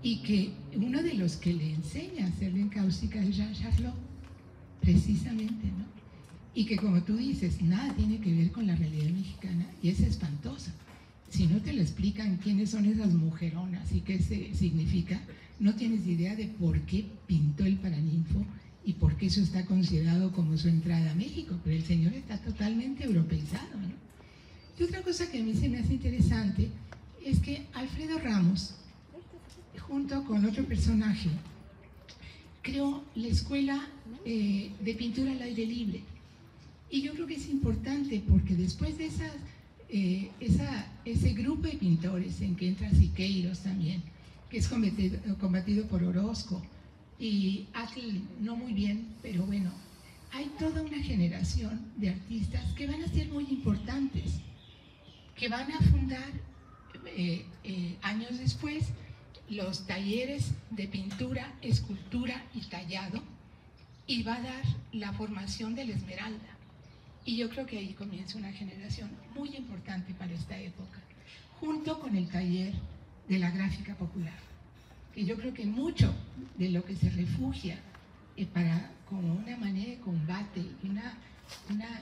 y que uno de los que le enseña a hacer la encáustica es Jean Charlot, precisamente, ¿no? Y que, como tú dices, nada tiene que ver con la realidad mexicana, y es espantosa. Si no te lo explican quiénes son esas mujeronas y qué significa, no tienes idea de por qué pintó el Paraninfo y por qué eso está considerado como su entrada a México, pero el señor está totalmente europeizado, ¿no? Y otra cosa que a mí se me hace interesante es que Alfredo Ramos, junto con otro personaje, creó la escuela de pintura al aire libre. Y yo creo que es importante porque después de ese grupo de pintores en que entra Siqueiros también, que es combatido por Orozco, y Atl no muy bien, pero bueno, hay toda una generación de artistas que van a ser muy importantes, que van a fundar años después los talleres de pintura, escultura y tallado, y va a dar la formación de la Esmeralda. Y yo creo que ahí comienza una generación muy importante para esta época, junto con el taller de la gráfica popular, que yo creo que mucho de lo que se refugia como una manera de combate y una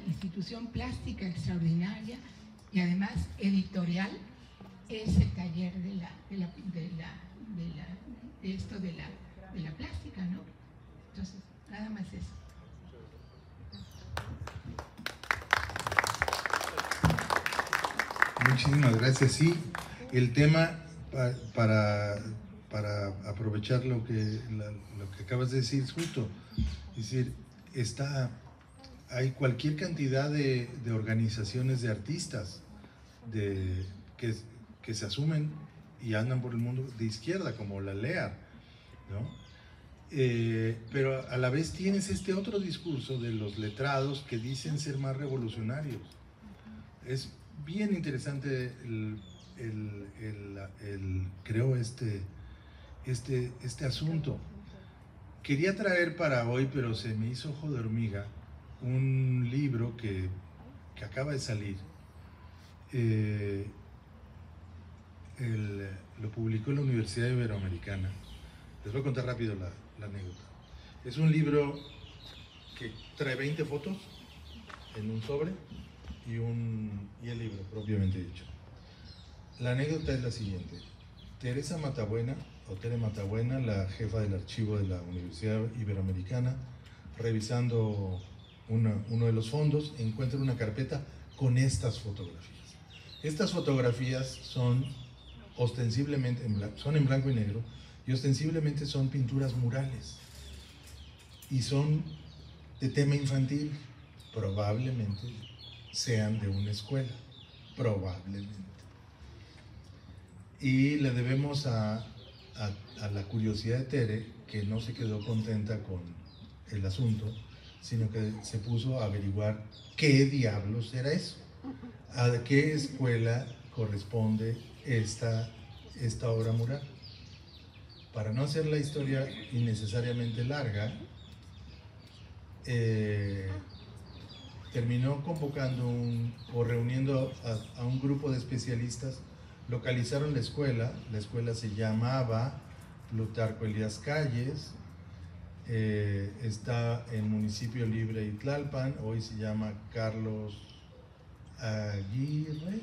institución plástica extraordinaria y además editorial es el taller de la plástica, ¿no? Entonces, nada más eso. Muchísimas gracias. Sí, el tema para aprovechar lo que acabas de decir es justo. Es decir, hay cualquier cantidad de organizaciones de artistas que se asumen y andan por el mundo de izquierda, como la LEAR, ¿no? Pero a la vez tienes este otro discurso de los letrados que dicen ser más revolucionarios. Es bien interesante creo este asunto. Quería traer para hoy, pero se me hizo ojo de hormiga, un libro que acaba de salir. Lo publicó la Universidad Iberoamericana. Les voy a contar rápido la anécdota. Es un libro que trae 20 fotos en un sobre y el libro propiamente dicho. La anécdota es la siguiente. Teresa Matabuena, o Tere Matabuena, la jefa del archivo de la Universidad Iberoamericana, revisando uno de los fondos, encuentra una carpeta con estas fotografías. Estas fotografías son ostensiblemente son en blanco y negro y ostensiblemente son pinturas murales y son de tema infantil. Probablemente sean de una escuela, probablemente. Y le debemos a la curiosidad de Tere, que no se quedó contenta con el asunto, sino que se puso a averiguar qué diablos era eso, a qué escuela corresponde esta obra mural. para no hacer la historia innecesariamente larga, terminó convocando o reuniendo a un grupo de especialistas. Localizaron la escuela se llamaba Plutarco Elías Calles, está en Municipio Libre y Tlalpan, hoy se llama Carlos Aguirre.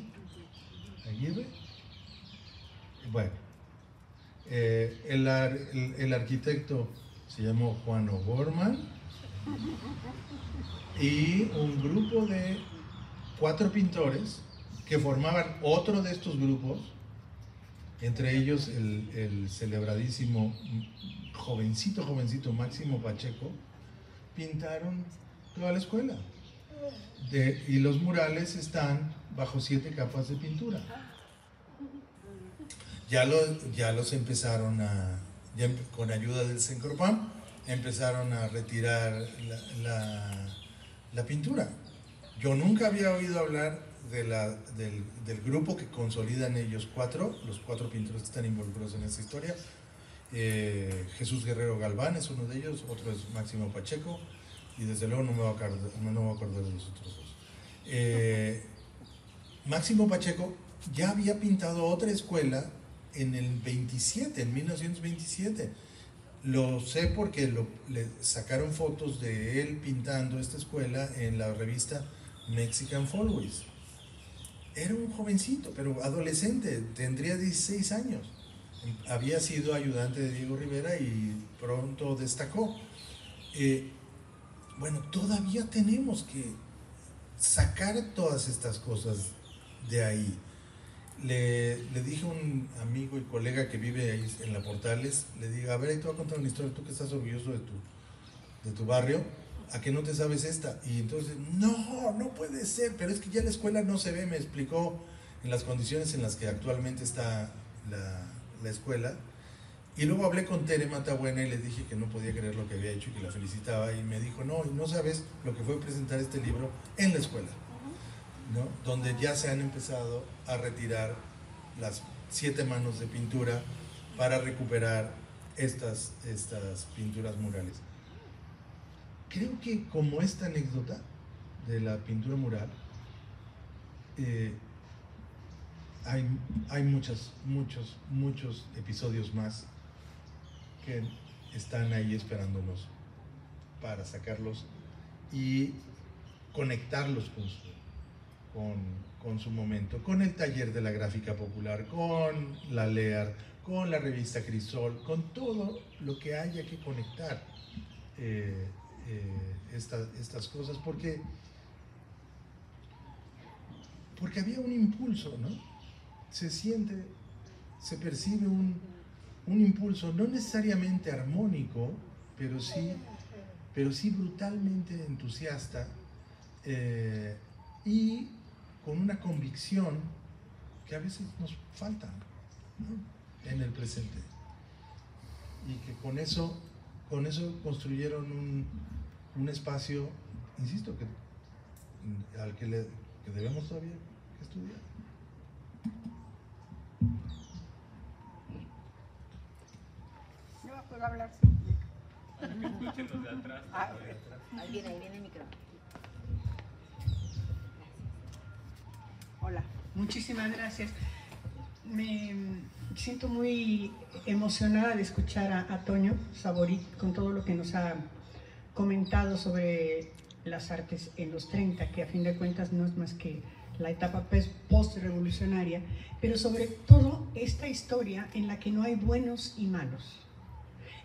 Bueno, el arquitecto se llamó Juan O'Gorman, y un grupo de 4 pintores que formaban otro de estos grupos, entre ellos el celebradísimo jovencito Máximo Pacheco, pintaron toda la escuela. Y los murales están bajo 7 capas de pintura. Ya los empezaron con ayuda del Cencropam, empezaron a retirar la pintura. Yo nunca había oído hablar del grupo que consolidan ellos los 4 pintores que están involucrados en esta historia. Jesús Guerrero Galván es uno de ellos, otro es Máximo Pacheco, y desde luego no me voy a acordar de los otros 2. Máximo Pacheco ya había pintado otra escuela en 1927. Lo sé porque le sacaron fotos de él pintando esta escuela en la revista Mexican Folkways. Era un jovencito, pero adolescente, tendría 16 años. Había sido ayudante de Diego Rivera y pronto destacó. Bueno, todavía tenemos que sacar todas estas cosas de ahí. Le dije a un amigo y colega que vive ahí en la Portales, le digo, a ver, ahí te voy a contar una historia, tú que estás orgulloso de tu barrio, ¿a qué no te sabes esta? Y entonces, no puede ser, pero es que ya la escuela no se ve, me explicó en las condiciones en las que actualmente está la escuela. Y luego hablé con Tere Matabuena y le dije que no podía creer lo que había hecho y que la felicitaba, y me dijo, no sabes lo que fue presentar este libro en la escuela, ¿no? Donde ya se han empezado a retirar las 7 manos de pintura para recuperar estas pinturas murales. Creo que como esta anécdota de la pintura mural, hay muchos episodios más que están ahí esperándonos para sacarlos y conectarlos con su momento, con el taller de la gráfica popular, con la LEAR, con la revista Crisol, con todo lo que haya que conectar estas cosas, porque había un impulso, ¿no? Se percibe un impulso, no necesariamente armónico, pero sí brutalmente entusiasta, y con una convicción que a veces nos falta, ¿no?, en el presente, y que con eso construyeron un espacio, insisto, que debemos todavía estudiar. No puedo hablar. Escúchenos de atrás. Ahí viene el micrófono. Hola, muchísimas gracias. Me siento muy emocionada de escuchar a Toño Saborit con todo lo que nos ha comentado sobre las artes en los 30, que a fin de cuentas no es más que la etapa post-revolucionaria, pero sobre todo esta historia en la que no hay buenos y malos,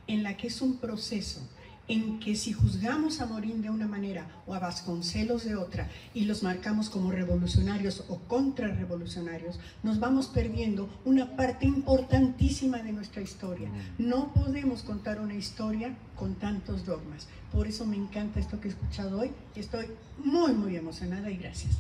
en la que es un proceso, en que si juzgamos a Morín de una manera o a Vasconcelos de otra y los marcamos como revolucionarios o contrarrevolucionarios, nos vamos perdiendo una parte importantísima de nuestra historia. No podemos contar una historia con tantos dogmas. Por eso me encanta esto que he escuchado hoy. Estoy muy, muy emocionada y gracias.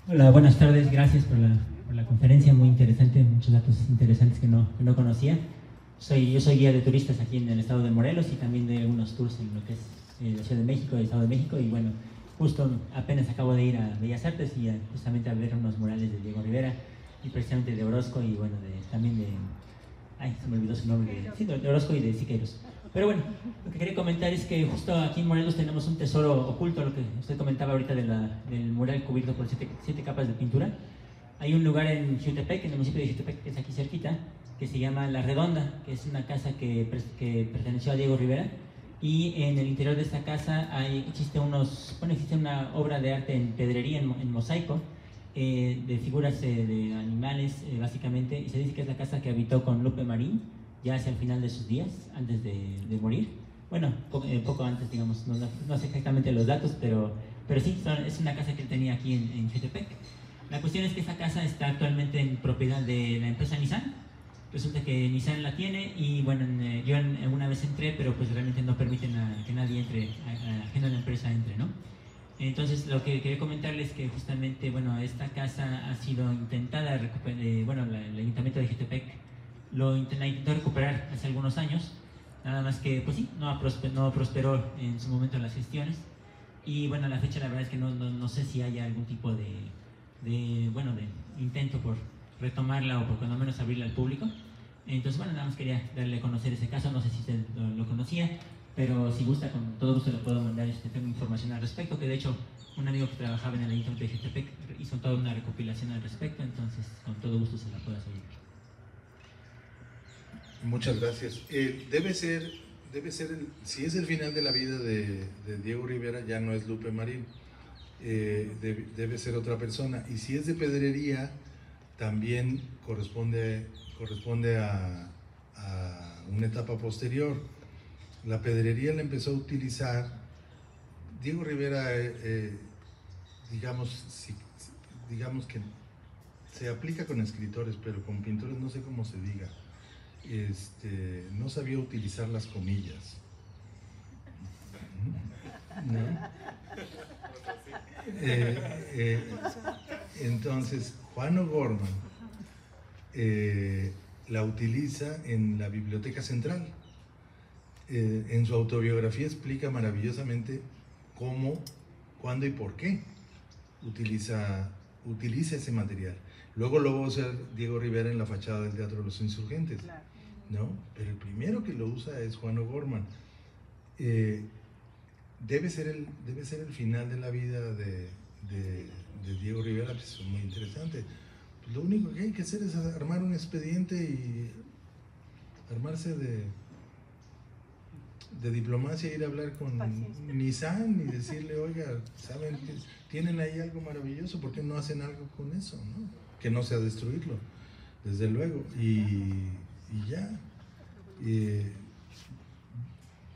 Hola, buenas tardes, gracias por la conferencia, muy interesante, muchos datos interesantes que no conocía. Yo soy guía de turistas aquí en el estado de Morelos y también de algunos tours en lo que es la Ciudad de México, el Estado de México, y bueno, justo apenas acabo de ir a Bellas Artes y justamente a ver unos murales de Diego Rivera y precisamente de Orozco y bueno, también de... Ay, se me olvidó su nombre, sí, de Orozco y de Siqueiros. Pero bueno, lo que quería comentar es que justo aquí en Morelos tenemos un tesoro oculto, lo que usted comentaba ahorita del mural cubierto por siete capas de pintura. Hay un lugar en Jutepec, en el municipio de Jutepec, que es aquí cerquita, que se llama La Redonda, que es una casa que perteneció a Diego Rivera, y en el interior de esta casa existe una obra de arte en pedrería, en mosaico, de figuras de animales, básicamente, y se dice que es la casa que habitó con Lupe Marín, ya hacia el final de sus días, antes de morir. Bueno, poco antes, digamos, no sé exactamente los datos, pero sí, es una casa que él tenía aquí en Jutepec. La cuestión es que esta casa está actualmente en propiedad de la empresa Nissan. Resulta que Nissan la tiene y bueno, yo alguna vez entré, pero pues realmente no permiten que nadie entre, ajeno a la empresa entre, ¿no? Entonces lo que quería comentarles es que justamente, bueno, esta casa ha sido intentada, bueno, el Ayuntamiento de Jutepec la intentó recuperar hace algunos años, nada más que, pues sí, no prosperó en su momento las gestiones y bueno, a la fecha la verdad es que no sé si haya algún tipo de intento por retomarla o por cuando menos abrirla al público. Entonces, bueno, nada más quería darle a conocer ese caso, no sé si usted lo conocía, pero si gusta, con todo gusto le puedo mandar tengo información al respecto, que de hecho un amigo que trabajaba en el Ayuntamiento de Jutepec hizo toda una recopilación al respecto, entonces con todo gusto se la puedo hacer. Muchas gracias. Debe ser si es el final de la vida de Diego Rivera, ya no es Lupe Marín. Debe ser otra persona, y si es de pedrería también corresponde a una etapa posterior. La pedrería la empezó a utilizar Diego Rivera, digamos que se aplica con escritores, pero con pintores no sé cómo se diga. No sabía utilizar las comillas, ¿no? Entonces Juan O'Gorman la utiliza en la Biblioteca Central. En su autobiografía explica maravillosamente cómo, cuándo y por qué utiliza ese material. Luego lo va a usar Diego Rivera en la fachada del Teatro de los Insurgentes, ¿no? Pero el primero que lo usa es Juan O'Gorman. Debe ser el final de la vida de Diego Rivera, pues es muy interesante. Pues lo único que hay que hacer es armar un expediente y armarse de diplomacia, ir a hablar con Nissan y decirle, oiga, ¿saben que tienen ahí algo maravilloso? ¿Por qué no hacen algo con eso, no? Que no sea destruirlo, desde luego, y ya.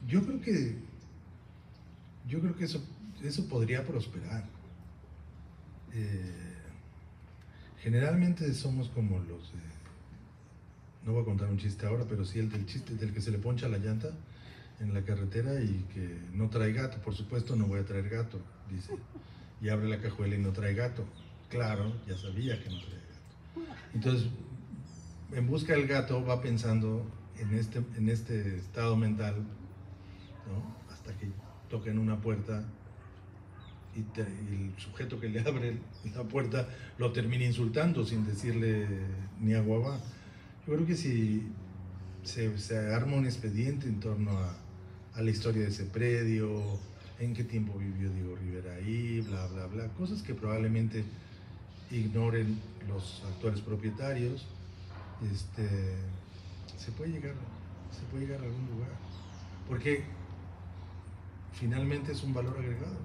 Yo creo que eso podría prosperar. Generalmente somos como los no voy a contar un chiste ahora, pero sí el del chiste del que se le poncha la llanta en la carretera y que no trae gato. Por supuesto no voy a traer gato, dice, y abre la cajuela y no trae gato. Claro, ya sabía que no trae gato. Entonces, en busca del gato va pensando en este estado mental, ¿no? Hasta que toca en una puerta y el sujeto que le abre la puerta lo termina insultando sin decirle ni aguabá. Yo creo que si se arma un expediente en torno a la historia de ese predio, en qué tiempo vivió Diego Rivera ahí, bla, bla, bla, cosas que probablemente ignoren los actuales propietarios, se puede llegar a algún lugar, porque finalmente es un valor agregado,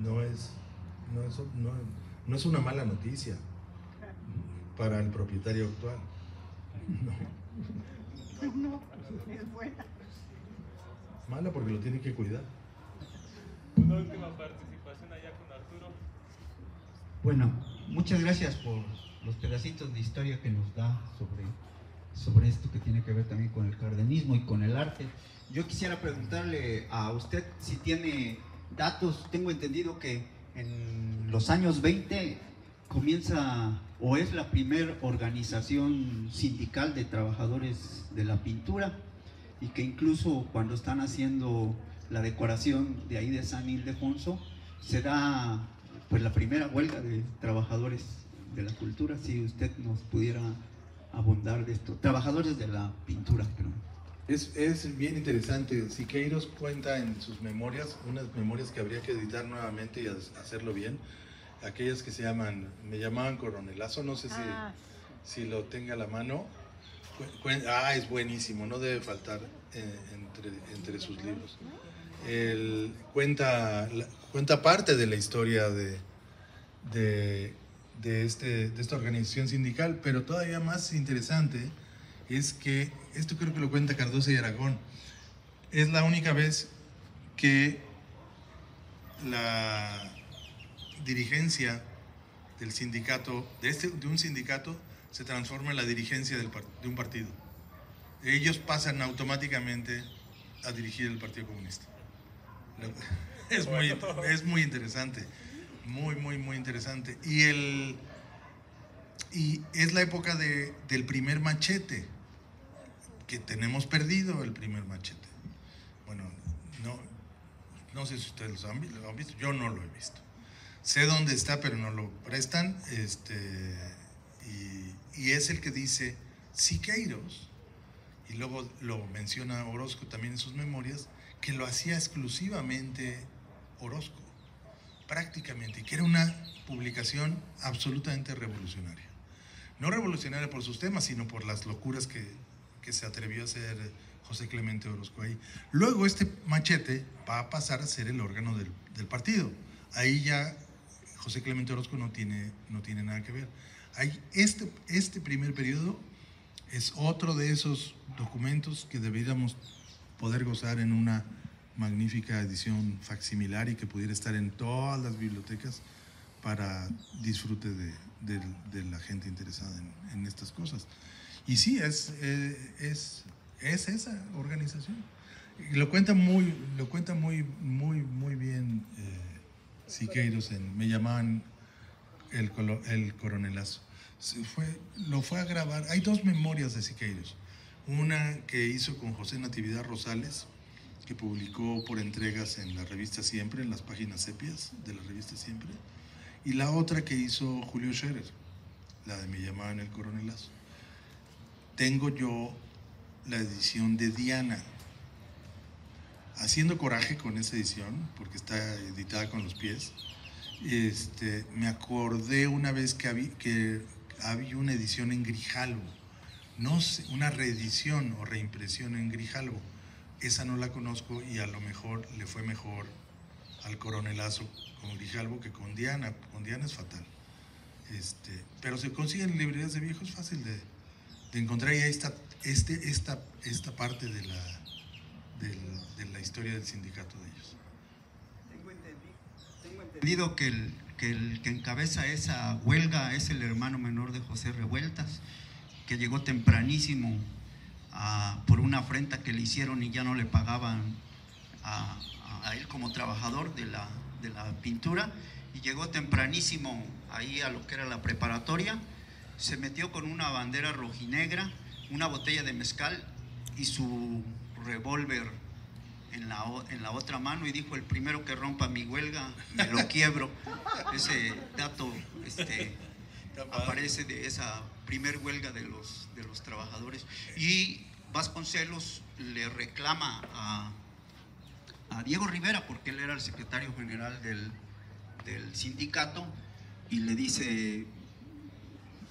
no es una mala noticia para el propietario actual. No, es buena. Mala porque lo tiene que cuidar. Una última participación allá con Arturo. Bueno, muchas gracias por los pedacitos de historia que nos da sobre esto que tiene que ver también con el cardenismo y con el arte. Yo quisiera preguntarle a usted si tiene datos. Tengo entendido que en los años 20 comienza o es la primera organización sindical de trabajadores de la pintura, y que incluso cuando están haciendo la decoración de ahí de San Ildefonso se da pues la primera huelga de trabajadores de la cultura. Si usted nos pudiera abundar de esto, trabajadores de la pintura, creo. Es bien interesante. Siqueiros cuenta en sus memorias, unas memorias que habría que editar nuevamente y hacerlo bien, aquellas que se llaman, me llamaban Coronelazo, no sé si lo tenga a la mano. Es buenísimo, no debe faltar entre sus libros. Él cuenta parte de la historia de esta organización sindical, pero todavía más interesante es que, esto creo que lo cuenta Cardoso y Aragón, es la única vez que la dirigencia del sindicato, de un sindicato, se transforma en la dirigencia de un partido. Ellos pasan automáticamente a dirigir el Partido Comunista. Es muy interesante, muy interesante. Y es la época del primer machete, que tenemos perdido el primer machete. Bueno, no sé si ustedes lo han visto, yo no lo he visto. Sé dónde está, pero no lo prestan. Y es el que dice Siqueiros, y luego lo menciona Orozco también en sus memorias, que lo hacía exclusivamente Orozco, prácticamente, y que era una publicación absolutamente revolucionaria. No revolucionaria por sus temas, sino por las locuras que se atrevió a hacer José Clemente Orozco ahí. Luego este machete va a pasar a ser el órgano del partido. Ahí ya José Clemente Orozco no tiene nada que ver. Este primer periodo es otro de esos documentos que deberíamos poder gozar en una magnífica edición facsimilar y que pudiera estar en todas las bibliotecas para disfrute de la gente interesada en estas cosas. Y sí, es esa organización. Y lo cuenta muy bien Siqueiros Me llamaban el Coronelazo. Lo fue a grabar. Hay dos memorias de Siqueiros. Una que hizo con José Natividad Rosales, que publicó por entregas en la revista Siempre, en las páginas sepias de la revista Siempre. Y la otra que hizo Julio Scherer, la de Me llamaban el Coronelazo. Tengo yo la edición de Diana. Haciendo coraje con esa edición, porque está editada con los pies, me acordé una vez que había una edición en Grijalvo, no sé, una reedición o reimpresión en Grijalvo. Esa no la conozco y a lo mejor le fue mejor al Coronelazo con Grijalvo que con Diana. Con Diana es fatal. Pero se consigue en librerías de viejos, fácil de encontrar, y ahí está esta parte de la historia del sindicato de ellos. Tengo entendido que el que encabeza esa huelga es el hermano menor de José Revueltas, que llegó tempranísimo por una afrenta que le hicieron y ya no le pagaban a él como trabajador de la pintura, y llegó tempranísimo ahí a lo que era la preparatoria, se metió con una bandera rojinegra, una botella de mezcal y su revólver en la otra mano, y dijo: el primero que rompa mi huelga me lo quiebro. Ese dato aparece de esa primer huelga de los trabajadores. Y Vasconcelos le reclama a Diego Rivera, porque él era el secretario general del sindicato, y le dice: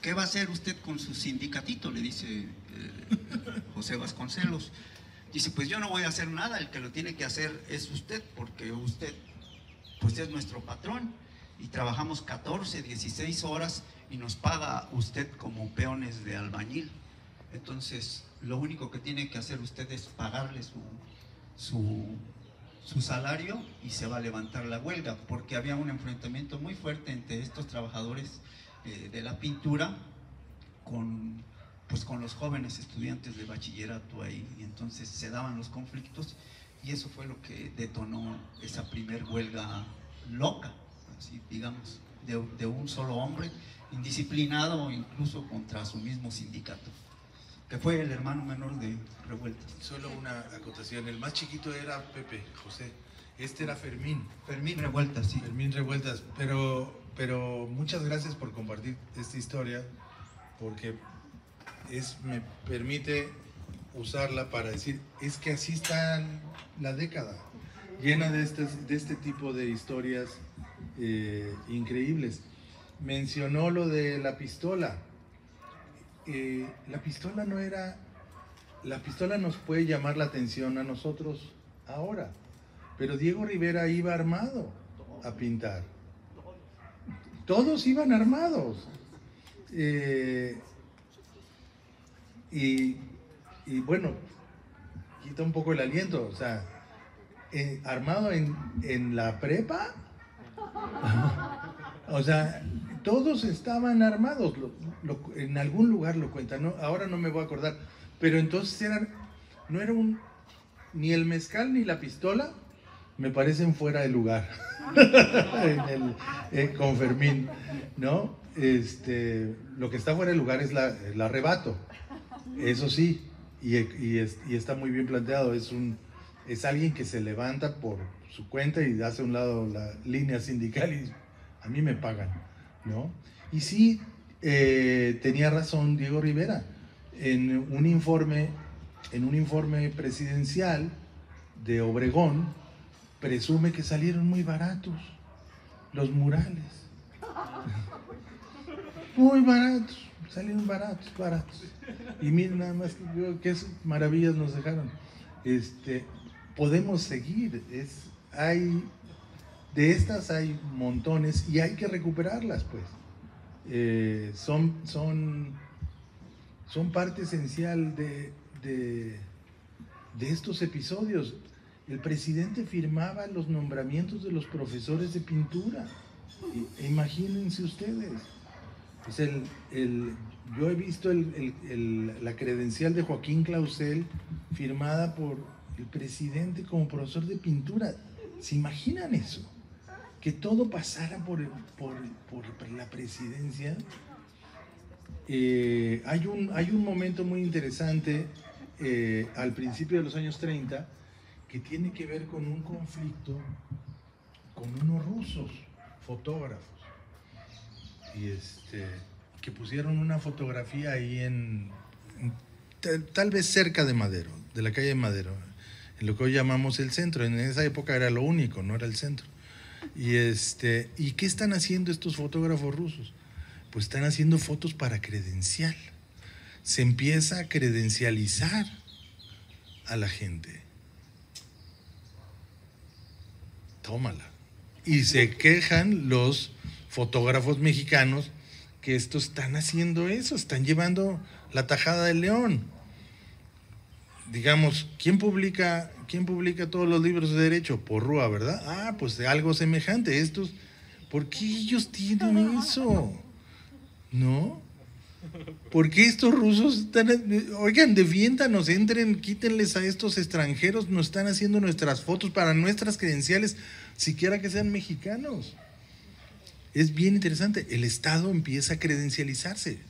¿qué va a hacer usted con su sindicatito? Le dice José Vasconcelos. Dice: pues yo no voy a hacer nada, el que lo tiene que hacer es usted, porque usted pues es nuestro patrón y trabajamos 14, 16 horas y nos paga usted como peones de albañil. Entonces lo único que tiene que hacer usted es pagarle su salario y se va a levantar la huelga, porque había un enfrentamiento muy fuerte entre estos trabajadores de la pintura con los jóvenes estudiantes de bachillerato ahí, y entonces se daban los conflictos, y eso fue lo que detonó esa primer huelga loca, así digamos. de un solo hombre, indisciplinado incluso contra su mismo sindicato, que fue el hermano menor de Revueltas. Solo una acotación, el más chiquito era Pepe, José, este era Fermín. Fermín Revueltas, sí. Fermín Revueltas, pero muchas gracias por compartir esta historia, porque me permite usarla para decir, es que así está la década, llena de este tipo de historias increíbles. Mencionó lo de la pistola. La pistola no era... La pistola nos puede llamar la atención a nosotros ahora, pero Diego Rivera iba armado a pintar. Todos iban armados. Y bueno, quita un poco el aliento, o sea, armado en la prepa, o sea, todos estaban armados, en algún lugar lo cuentan, ¿no? Ahora no me voy a acordar, pero entonces no era ni el mezcal ni la pistola, me parecen fuera de lugar, con Fermín, ¿no? Lo que está fuera de lugar es el arrebato, eso sí, y está muy bien planteado, es alguien que se levanta por su cuenta y hace a un lado la línea sindical y a mí me pagan, ¿no? Y sí, tenía razón Diego Rivera, en un informe presidencial de Obregón, presume que salieron muy baratos los murales. Muy baratos, salieron baratos. Y miren nada más qué maravillas nos dejaron. Podemos seguir, de estas hay montones y hay que recuperarlas, pues. Son parte esencial de estos episodios. El presidente firmaba los nombramientos de los profesores de pintura. Imagínense ustedes. Yo he visto la credencial de Joaquín Clausel firmada por el presidente como profesor de pintura. ¿Se imaginan eso? Que todo pasara por la presidencia. Hay un momento muy interesante al principio de los años 30 que tiene que ver con un conflicto con unos rusos, fotógrafos, y que pusieron una fotografía ahí tal vez cerca de Madero, de la calle de Madero, en lo que hoy llamamos el centro. En esa época era lo único, no era el centro. ¿Y qué están haciendo estos fotógrafos rusos? Pues están haciendo fotos para credencial. Se empieza a credencializar a la gente. Tómala. Y se quejan los fotógrafos mexicanos que estos están haciendo eso, están llevando la tajada del león. Digamos, ¿quién publica todos los libros de derecho? Porrúa, ¿verdad? Ah, pues de algo semejante. Estos, ¿por qué ellos tienen eso? ¿No? ¿Por qué estos rusos están? Oigan, defiéndanos, entren, quítenles a estos extranjeros, nos están haciendo nuestras fotos para nuestras credenciales, siquiera que sean mexicanos. Es bien interesante. El Estado empieza a credencializarse,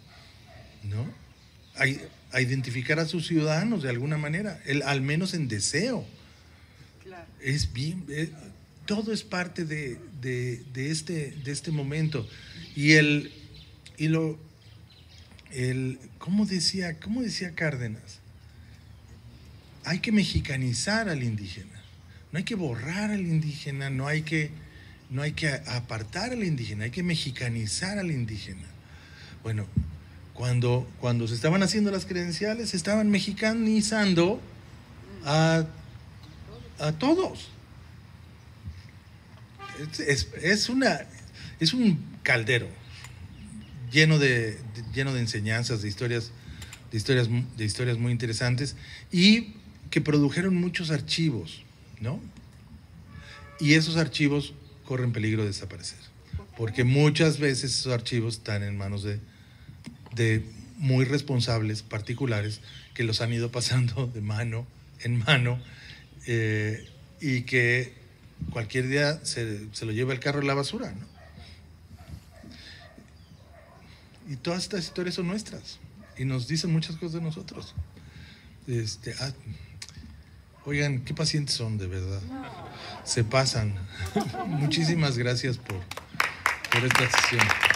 ¿no? A identificar a sus ciudadanos de alguna manera, al menos en deseo. Claro. Es bien, todo es parte de este momento. ¿Cómo decía Cárdenas? Hay que mexicanizar al indígena, no hay que borrar al indígena, no hay que apartar al indígena, hay que mexicanizar al indígena. Bueno, cuando se estaban haciendo las credenciales, se estaban mexicanizando a todos. Es un caldero lleno de enseñanzas, de historias muy interesantes, y que produjeron muchos archivos, ¿no? Y esos archivos corren peligro de desaparecer, porque muchas veces esos archivos están en manos de muy responsables particulares que los han ido pasando de mano en mano, y que cualquier día se lo lleva el carro en la basura, ¿no? Y todas estas historias son nuestras y nos dicen muchas cosas de nosotros. Oigan, qué pacientes son, de verdad. Se pasan. Muchísimas gracias por esta sesión.